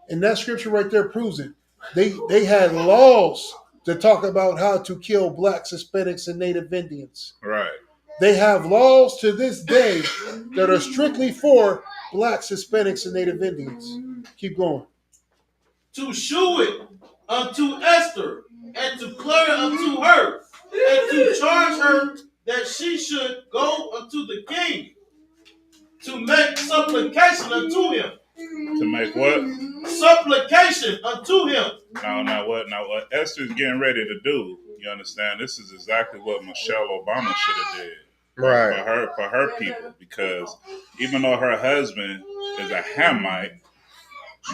And that scripture right there proves it. They had laws to talk about how to kill blacks, Hispanics, and Native Indians. Right. They have laws to this day that are strictly for blacks, Hispanics, and Native Indians. Keep going. To shew it unto Esther, and to declare it unto her, and to charge her that she should go unto the king to make supplication unto him. To make what? Supplication unto him. Now what Esther's getting ready to do, you understand? This is exactly what Michelle Obama should have did. Right. For her people. Because even though her husband is a Hamite,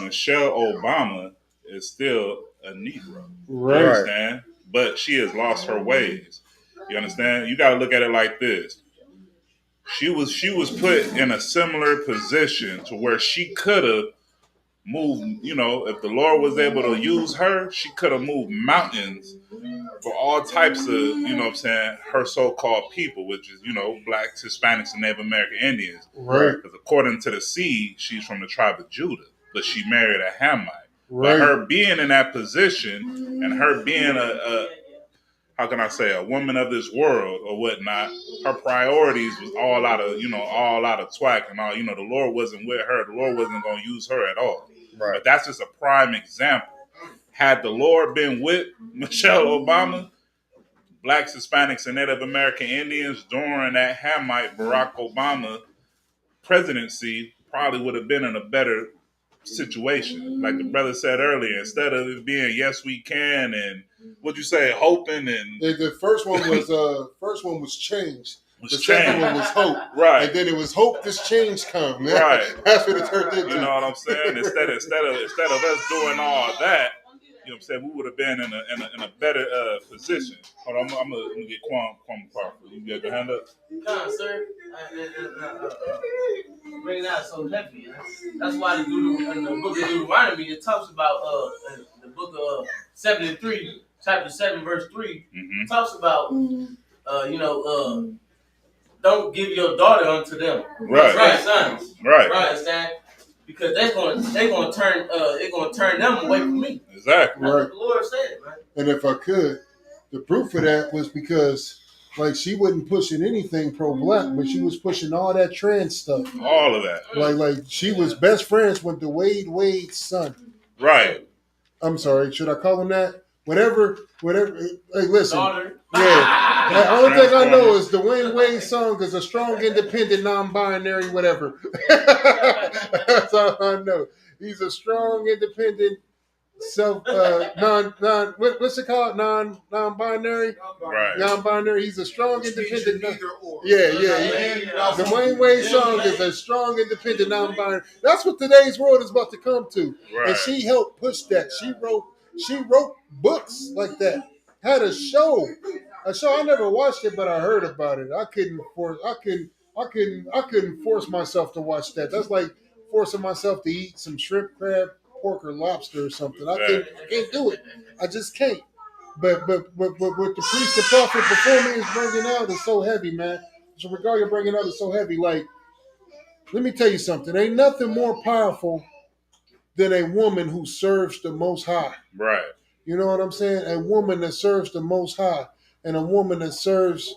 Michelle Obama is still a Negro. Right. You understand? But she has lost her ways. You understand? You got to look at it like this. She was put in a similar position to where she could have moved, you know, if the Lord was able to use her, she could have moved mountains for all types of, you know what I'm saying, her so-called people, which is, you know, blacks, Hispanics, and Native American Indians. Right. Because according to the seed, she's from the tribe of Judah, but she married a Hamite. Right. But her being in that position and her being a how can I say, a woman of this world or whatnot, her priorities was all out of twack and all, you know, the Lord wasn't with her. The Lord wasn't going to use her at all. Right. But that's just a prime example. Had the Lord been with Michelle Obama, blacks, Hispanics, and Native American Indians during that Hamite Barack Obama presidency probably would have been in a better situation. Like the brother said earlier, instead of it being yes we can and what'd you say, hoping and The first one was changed. The was second changed. one was hope. Right. And then it was hope this change come. Right. That's what it turned into. You know what I'm saying? Instead of us doing all that, you know what I'm saying, we would have been in a better position. Hold on, I'm gonna get Kwame Parker. You got your hand up? Come, sir. Bring it out so heavy. That's why in the book of Deuteronomy, it talks about the book of 73, chapter 7, verse 3. It talks about don't give your daughter unto them. Right. Sons. Right. Right. Understand? Because they're gonna turn them away from me. Exactly. That's what the Lord said, man. And if I could, the proof of that was because like she wasn't pushing anything pro-black, but she was pushing all that trans stuff. All of that. Like she was best friends with the Wade's son. Right. I'm sorry, should I call him that? Whatever. Hey, listen. Daughter. Yeah. The only thing I know is Dwayne Wade's song is a strong, independent, non-binary, whatever. That's all I know. He's a strong, independent, what's it called? Non-binary? Right. Non-binary. He's a strong, independent. Neither or. Yeah. Dwayne Wade's song is a strong, independent, non-binary. That's what today's world is about to come to. Right. And she helped push that. She wrote books like that. Had a show a show I never watched it, but I heard about it. I couldn't force myself to watch that. That's like forcing myself to eat some shrimp, crab, pork, or lobster or something. I can't do it. I just can't. But what the priest, the prophet before me is bringing out is so heavy, man. So regard you're bringing out is so heavy. Like, let me tell you something. Ain't nothing more powerful than a woman who serves the Most High. Right. You know what I'm saying? A woman that serves the Most High, and a woman that serves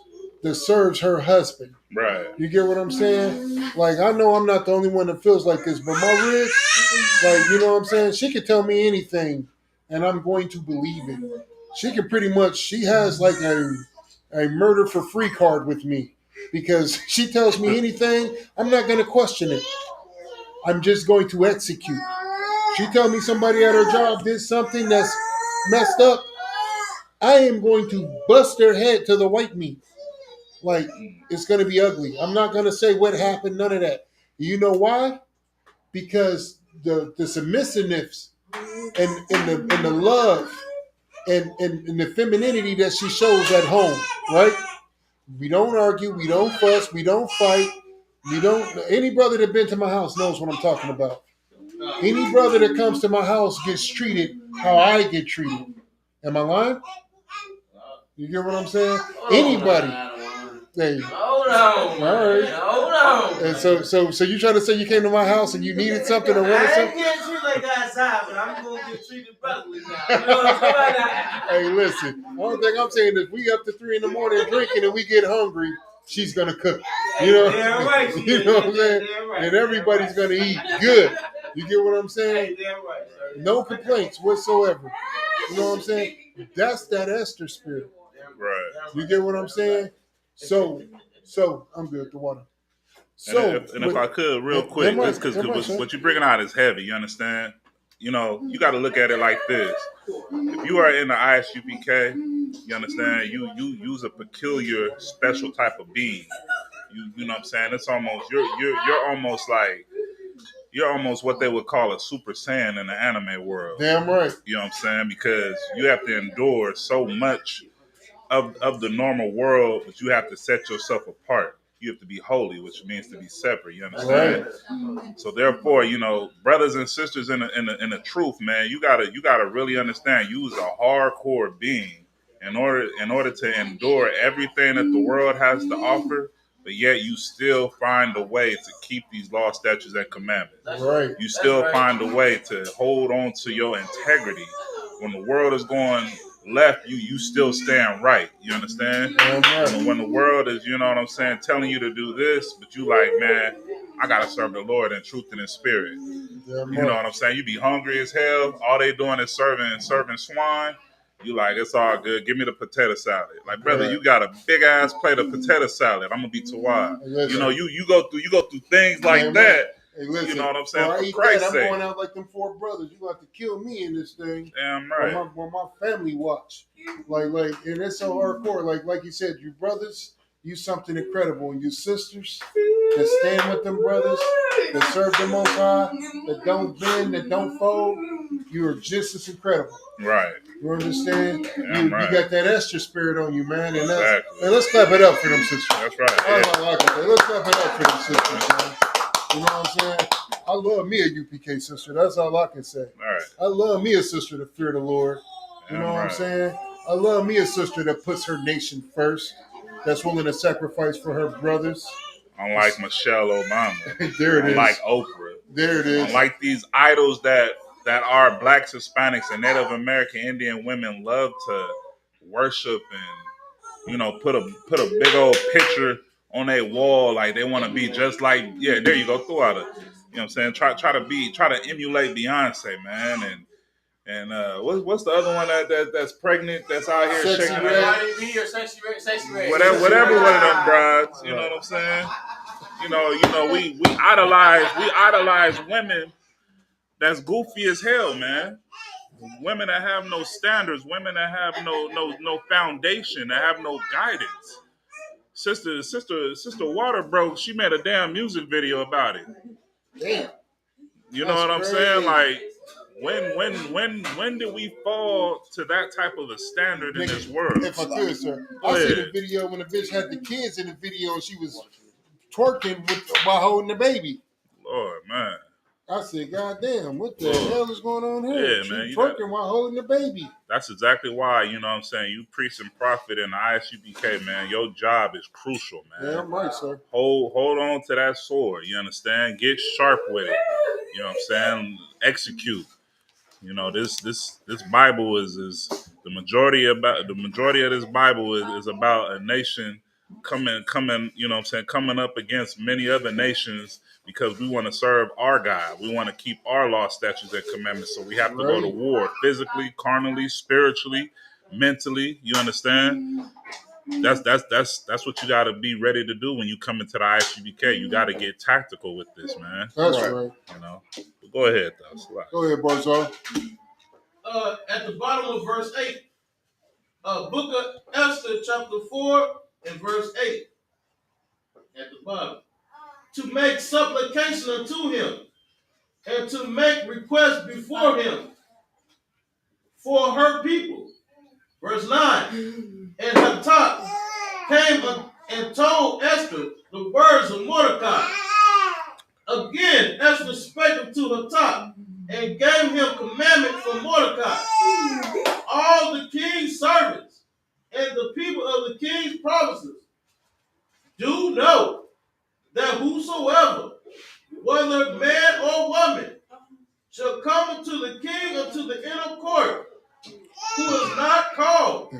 her husband. Right. You get what I'm saying? Like, I know I'm not the only one that feels like this, but my Rick, like, you know what I'm saying? She can tell me anything, and I'm going to believe it. She can pretty much. She has like a murder for free card with me, because she tells me anything, I'm not going to question it. I'm just going to execute. She tell me somebody at her job did something that's messed up, I am going to bust their head to the white meat. Like, it's going to be ugly. I'm not going to say what happened, none of that. You know why? Because the submissiveness and the love and the femininity that she shows at home, right? We don't argue, we don't fuss, we don't fight. Any brother that been to my house knows what I'm talking about. Any brother that comes to my house gets treated how I get treated. Am I lying? You get what I'm saying? Anybody. Hey. Hold on. All right. Hold on. And so you trying to say you came to my house and you needed something or wanted I ain't something? getting treated like outside, but I'm going to get treated brotherly now. You know what I'm saying? Hey, listen. The only thing I'm saying is we up to 3 a.m. drinking and we get hungry, she's going to cook. You know, Damn right. you know what I'm saying? Right. And everybody's going to eat good. You get what I'm saying? Damn right, sir. No complaints whatsoever. You know what I'm saying? That's that Esther spirit. Right. You get what I'm saying? So I'm good. The water. So, if I could, real quick, because what you're bringing out is heavy. You understand? You know, you got to look at it like this. If you are in the ISUPK, you understand? You use a peculiar, special type of being. You know what I'm saying? It's almost you're almost like. You're almost what they would call a Super Saiyan in the anime world. Damn right. You know what I'm saying? Because you have to endure so much of the normal world, but you have to set yourself apart. You have to be holy, which means to be separate. You understand? Right. So therefore, you know, brothers and sisters in the truth, man, you gotta really understand. You is a hardcore being in order to endure everything that the world has to offer. But yet you still find a way to keep these law, statutes, and commandments. That's right. You still find a way to hold on to your integrity. When the world is going left, you still stand right. You understand? Right. When the world is, you know what I'm saying, telling you to do this, but you like, man, I gotta serve the Lord in truth and in spirit. You know what I'm saying? You be hungry as hell. All they doing is serving swine. You like, it's all good. Give me the potato salad. Like, brother, you got a big ass plate of potato salad. I'm gonna be Tawad. You know, you go through things like that. Hey, listen, you know what I'm saying? For Christ's I'm sake. going out like them 4 brothers. You have to kill me in this thing. Damn right. While my family watch. Like, and it's so hardcore. Like you said, you brothers, you something incredible. And you sisters that stand with them brothers, that serve the Most High, that don't bend, that don't fold, you are just as incredible. Right. You understand? You got that Esther spirit on you, man. And exactly. Man, let's clap it up for them sisters. That's right. That's all I can say. Let's clap it up for them sisters, man. You know what I'm saying? I love me a UPK sister. That's all I can say. All right. I love me a sister to fear the Lord. You know what I'm saying? I love me a sister that puts her nation first, that's willing to sacrifice for her brothers. Unlike Michelle Obama. There it is. Unlike Oprah. There it is. Unlike these idols that are Blacks, Hispanics, and Native American Indian women love to worship and, you know, put a big old picture on their wall, like they want to be just like, yeah, there you go, throw out it. You know what I'm saying? Try to emulate Beyonce, man, and what's the other one that's pregnant that's out here Sexy shaking Red. her? Sexy Red. Whatever one of them brides, you know what I'm saying? You know, we idolize women that's goofy as hell, man. Women that have no standards, women that have no foundation, that have no guidance. Sister Water broke. She made a damn music video about it. Damn. You know what I'm saying? Like, When did we fall to that type of a standard in this world? If I could, sir. I seen a video when the bitch had the kids in the video and she was twerking while holding the baby. Lord, man. I said, God damn, what the hell is going on here? Yeah, She man. twerking while holding the baby. That's exactly why, you know what I'm saying, you preach and prophet in the ISUPK, man. Your job is crucial, man. Yeah, I'm right, sir. Hold on to that sword, you understand? Get sharp with it. You know what I'm saying? Execute. You know, this Bible is the majority of this Bible is about a nation coming, you know what I'm saying, coming up against many other nations because we want to serve our God. We want to keep our law, statutes, and commandments. So we have to go to war physically, carnally, spiritually, mentally. You understand? That's what you got to be ready to do when you come into the ISUPK. You got to get tactical with this, man. That's right. You know, but go ahead, though. Go ahead, Barzo. At the bottom of verse 8, book of Esther, chapter 4 and verse 8. At the bottom. To make supplication unto him and to make request before him for her people. Verse 9. And Hatak came and told Esther the words of Mordecai. Again, Esther spake unto Hatak and gave him commandment from Mordecai. All the king's servants and the people of the king's provinces do know that whosoever, whether man or woman, shall come unto the king unto the inner court, who is not called,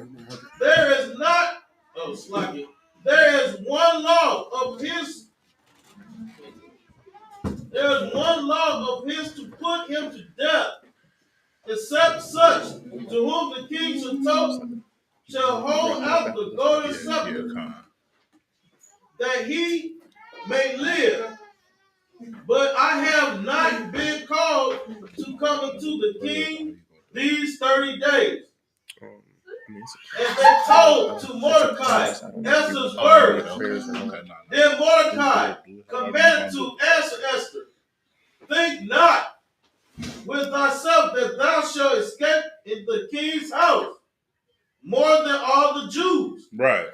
there is one law of his. There is one law of his to put him to death, except such to whom the king shall hold out the golden scepter, that he may live. But I have not been called to come unto the king these 30 days. And they told to Mordecai Esther's words. Then Mordecai commanded to answer Esther, think not with thyself that thou shalt escape in the king's house more than all the Jews. Right.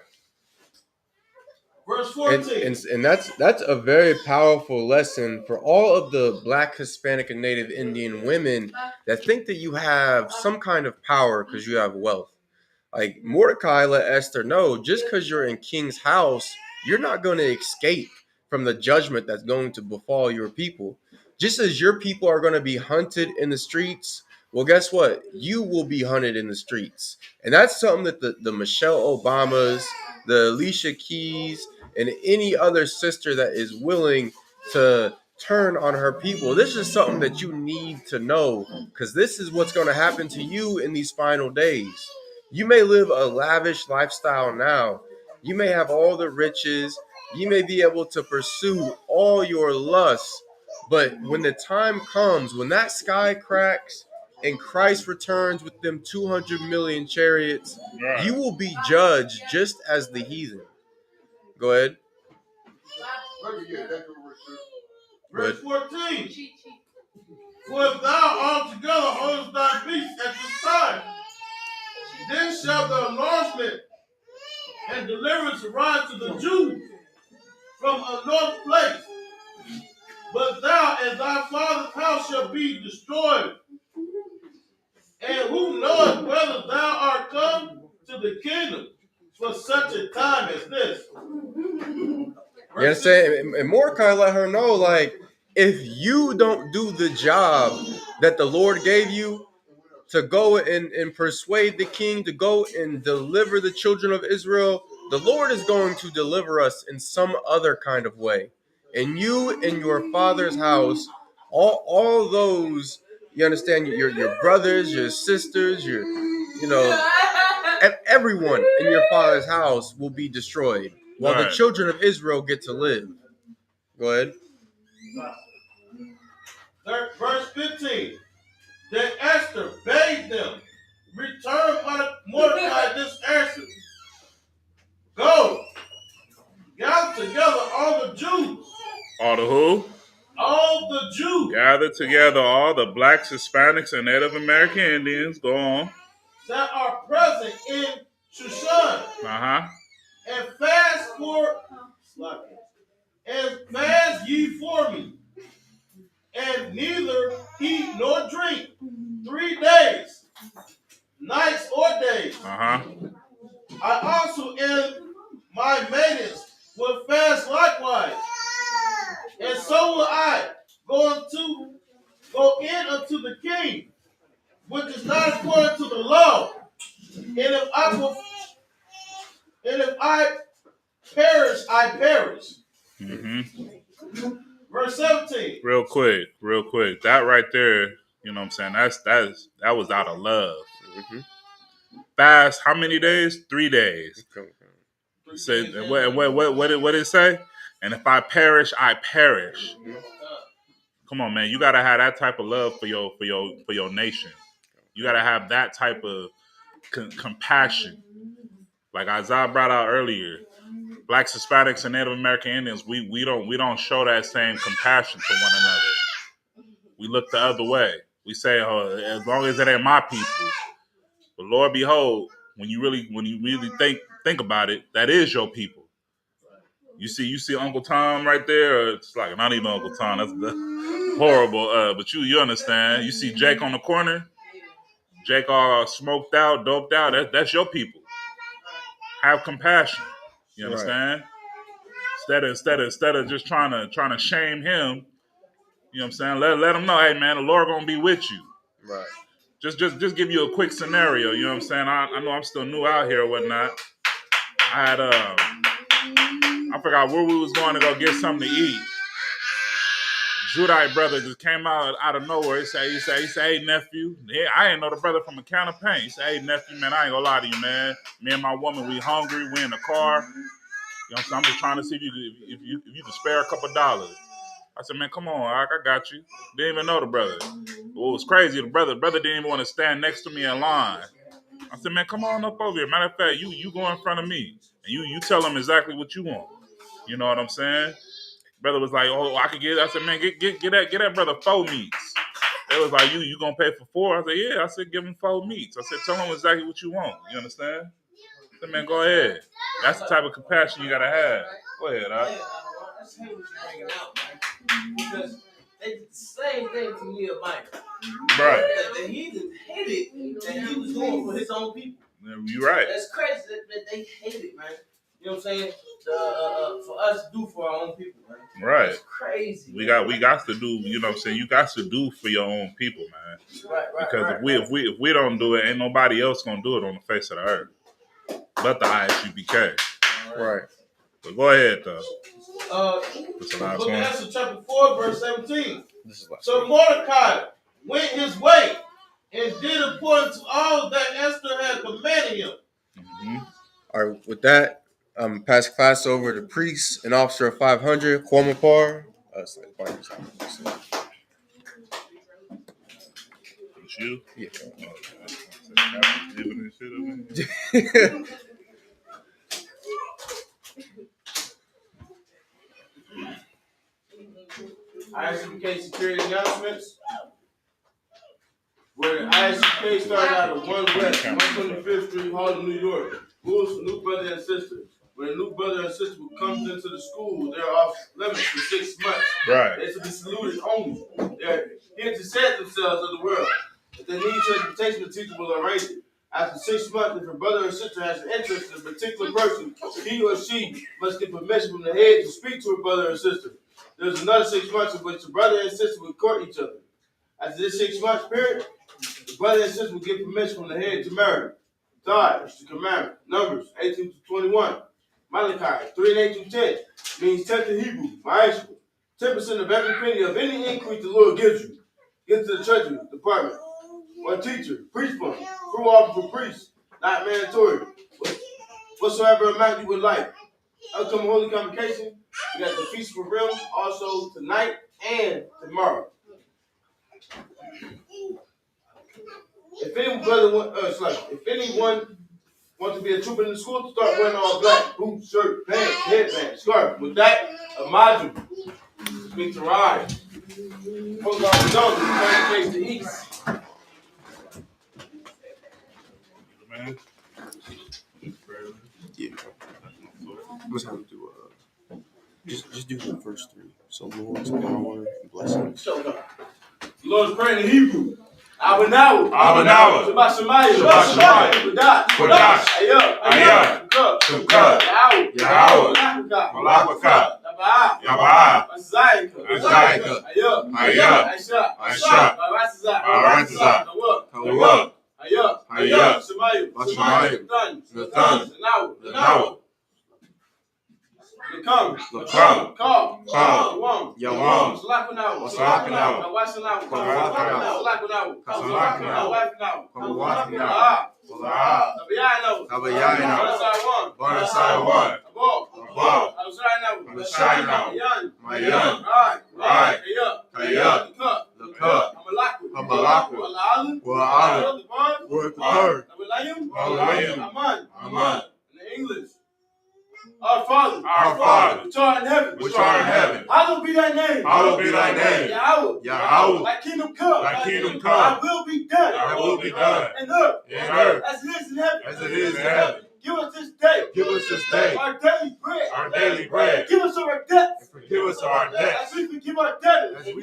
Verse 14. And that's a very powerful lesson for all of the Black, Hispanic, and Native Indian women that think that you have some kind of power because you have wealth. Like Mordecai let Esther know, just because you're in King's house, you're not going to escape from the judgment that's going to befall your people. Just as your people are going to be hunted in the streets, well, guess what? You will be hunted in the streets. And that's something that the Michelle Obamas, the Alicia Keys, and any other sister that is willing to turn on her people, this is something that you need to know, because this is what's going to happen to you in these final days. You may live a lavish lifestyle now. You may have all the riches. You may be able to pursue all your lusts. But when the time comes, when that sky cracks and Christ returns with them 200 million chariots, you will be judged just as the heathen. Go ahead. Verse 14. For if thou altogether holdest thy peace at this time, then shall the enlargement and deliverance arise to the Jews from a north place. But thou and thy father's house shall be destroyed. And who knoweth whether thou art come to the kingdom for such a time as this? You understand? And Mordecai let her know, like, if you don't do the job that the Lord gave you, to go and persuade the king to go and deliver the children of Israel, the Lord is going to deliver us in some other kind of way. And you and your father's house, all those, you understand, your brothers, your sisters, everyone in your father's house will be destroyed, while the children of Israel get to live. Go ahead. Verse 15. Then Esther bade them return Mordecai this answer. Go, gather together all the Jews. All the who? All the Jews. Gather together all the blacks, Hispanics, and Native American Indians. Go on. That are present in Shushan. And fast ye for me, and neither eat nor drink 3 days, nights or days. I also and my maidens will fast likewise, and so will I go in unto the king, which is not according to the law. And if I perish, I perish. Verse 17. Real quick. That right there, you know what I'm saying? That was out of love. Fast, how many days? 3 days. Said what did it say? And if I perish, I perish. Come on, man. You gotta have that type of love for your nation. You gotta have that type of compassion. Like Isaiah brought out earlier, blacks, Hispanics, and Native American Indians, we don't show that same compassion to one another. We look the other way. We say, oh, as long as it ain't my people. But Lord behold, when you really think about it, that is your people. You see Uncle Tom right there. It's like not even Uncle Tom. That's horrible. But you understand. You see Jake on the corner. Jake all smoked out, doped out. That's your people. Have compassion. You understand? Right. Instead of just trying to shame him. You know what I'm saying? Let him know, hey man, the Lord gonna be with you. Right. Just give you a quick scenario. You know what I'm saying? I know I'm still new out here or whatnot. I had I forgot where we was going to go get something to eat. Judite brother just came out of nowhere. He said, hey nephew. Yeah, I ain't know the brother from a can of paint. He said, hey nephew, man, I ain't gonna lie to you, man. Me and my woman, we hungry. We in the car. You know what I'm saying? I'm just trying to see if you can spare a couple dollars. I said, man, come on, I got you. Didn't even know the brother. What was crazy, the brother didn't even want to stand next to me in line. I said, man, come on up over here. Matter of fact, you go in front of me. And you tell him exactly what you want. You know what I'm saying? Brother was like, oh, I could get it. I said, man, get that brother 4 meats. They was like, you gonna pay for 4? I said, yeah. I said, give him 4 meats. I said, tell him exactly what you want. You understand? I said, man, go ahead. That's the type of compassion you gotta have. Go ahead, all right? That's what you're bringing out, man. Because they did the same thing to Nehemiah. Right. The heathen hated that he was doing for his own people. You're right. That's crazy that they hate it, man. You know what I'm saying? For us to do for our own people, man. Right. It's crazy. We got to do, you know what I'm saying? You got to do for your own people, man. Right. Because if we don't do it, ain't nobody else gonna do it on the face of the earth. But the ISUPK. Right. But go ahead though. Book of Esther chapter 4, verse 17. So Mordecai went his way and did according to all that Esther had commanded him. All right, with that, pass class over to priest and officer of 500, Kwamapar. It's you? Yeah. ISUPK security announcements. Where the ISUPK started out of 1 West, 125th Street, Harlem, New York. Rules for new brother and sister. When a new brother and sister comes into the school, they're off limits for 6 months. Right. They're to be saluted only. They're here to set themselves of the world. If they need transportation, the teacher will arrange it. After 6 months, if a brother or sister has an interest in a particular person, he or she must get permission from the head to speak to a brother or sister. There's another 6 months in which the brother and sister will court each other. After this 6 month period, the brother and sister will get permission from the head to marry. God is the commandment. Numbers 18 to 21. Malachi 3 and 8 to 10 means 10 to Hebrew. Ma'ashra. 10% of every penny of any increase the Lord gives you. Get to the treasury department. One teacher, priest fund, crew offer for priests, not mandatory. Whatsoever amount you would like. Upcoming holy convocation, we got the Feast for Purim also tonight and tomorrow. If anyone wants to be a trooper in the school, start wearing all black, boots, shirt, pants, headband, scarf. With that, a module means to ride. Hold on, face the east. Man. Yeah. I'm just gonna do just do the first three. So Lord's power and blessings. Lord's Prayer in Hebrew. Abanawa. Shabbat Shemayim. Kodash. Ayah. Sukkah. Yahweh. Malakah. Yabaa. Azayika. Ayah. Aisha. Baratazah. Kawah. Ayah. Shemayim. Nathan. Lenawa. Lakam. Yawam. Salakanawa. Tabayayanawa. Barasaiwan. Abab. Mayan. Rai. Kaya. Lakah. Hamalakwa. Wa'ala. Wa'athar. Aman. In English. Our Father, which art in heaven, hallowed be thy name. Yahweh, thy kingdom come. Thy will be done. In earth, as it is in heaven. Give us this day our daily bread. Give us our debts. As we forgive our debtors. And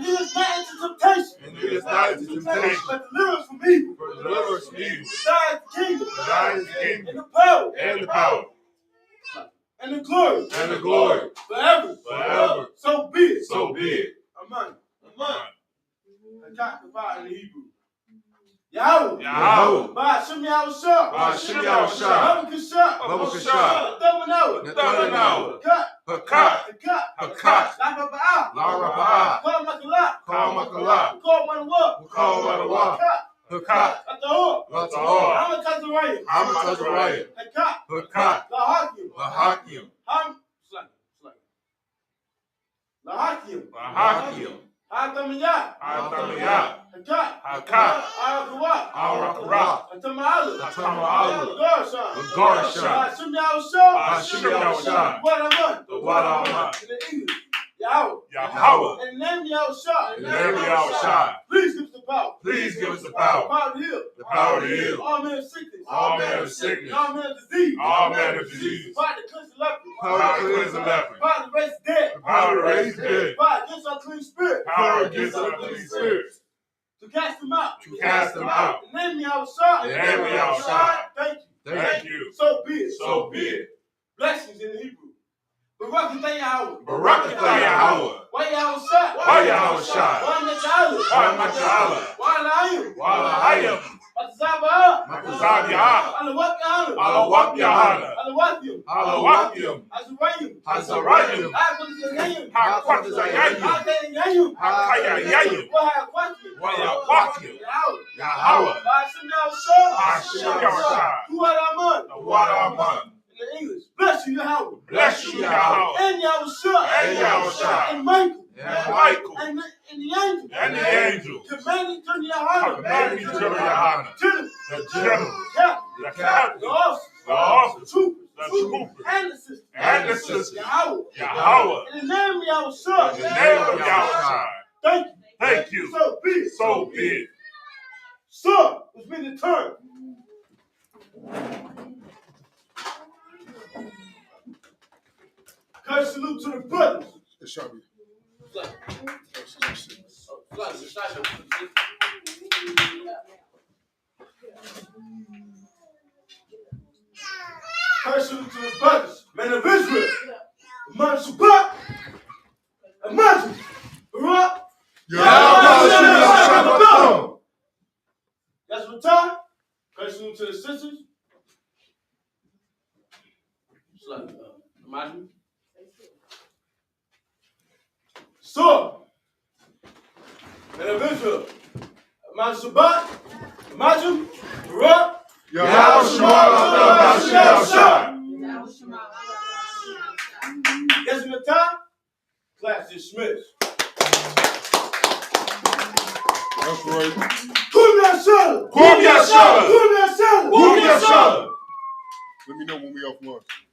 lead us not into temptation. But deliver us from evil. For thine is the kingdom. And the power. And the glory. Forever. So be it. Amen. I got the Bible in Hebrew. Yahweh. Ba'ashem Yahushua. Babakashah. Nathamanawa. Hakat. Laraba'ah. Kal Makalah. Hakat. Amatazarayim. Hakat. Lahakim. Hatamiyah. Hakat. Al-Rakra. Hatama'ala. Ba'ashem Yahushua. The Wadaman. In the English. Yahweh. And the name of Yahushua. Please give us the power. The power to heal. All men of sickness. All manner of disease. Power to cleanse the leper. Power to raise the dead. Power against unclean spirits. To cast them out. In the name of Yahushua. Thank you. So be it. Blessings in the Hebrew. Barakatah Yahweh. Why Yahushua. Why Mata'ala. Matazabah. Alawakyam. Azarayim. Yahweh. The Wadaman. In the English, bless you, Yahweh. And Yahushua. And Michael. And the angel. Commanding to Yahana. To the captain. The officers. The troopers. And the sisters. Yahweh. In the name of Yahushua. Thank you. So be it. So, it's been the turn. Curse salute to the brothers. It shall be. Curse salute to the brothers, men of Israel. Amon Shabbat. Imagine. Barak. That's what time. Curse salute to the sisters. Imagine. So, men of Israel, Amon Shabbat, imagine, Barak, Yahushua. Guess in the time, class dismissed. That's right. Kum Yashala. Let me know when we off lunch.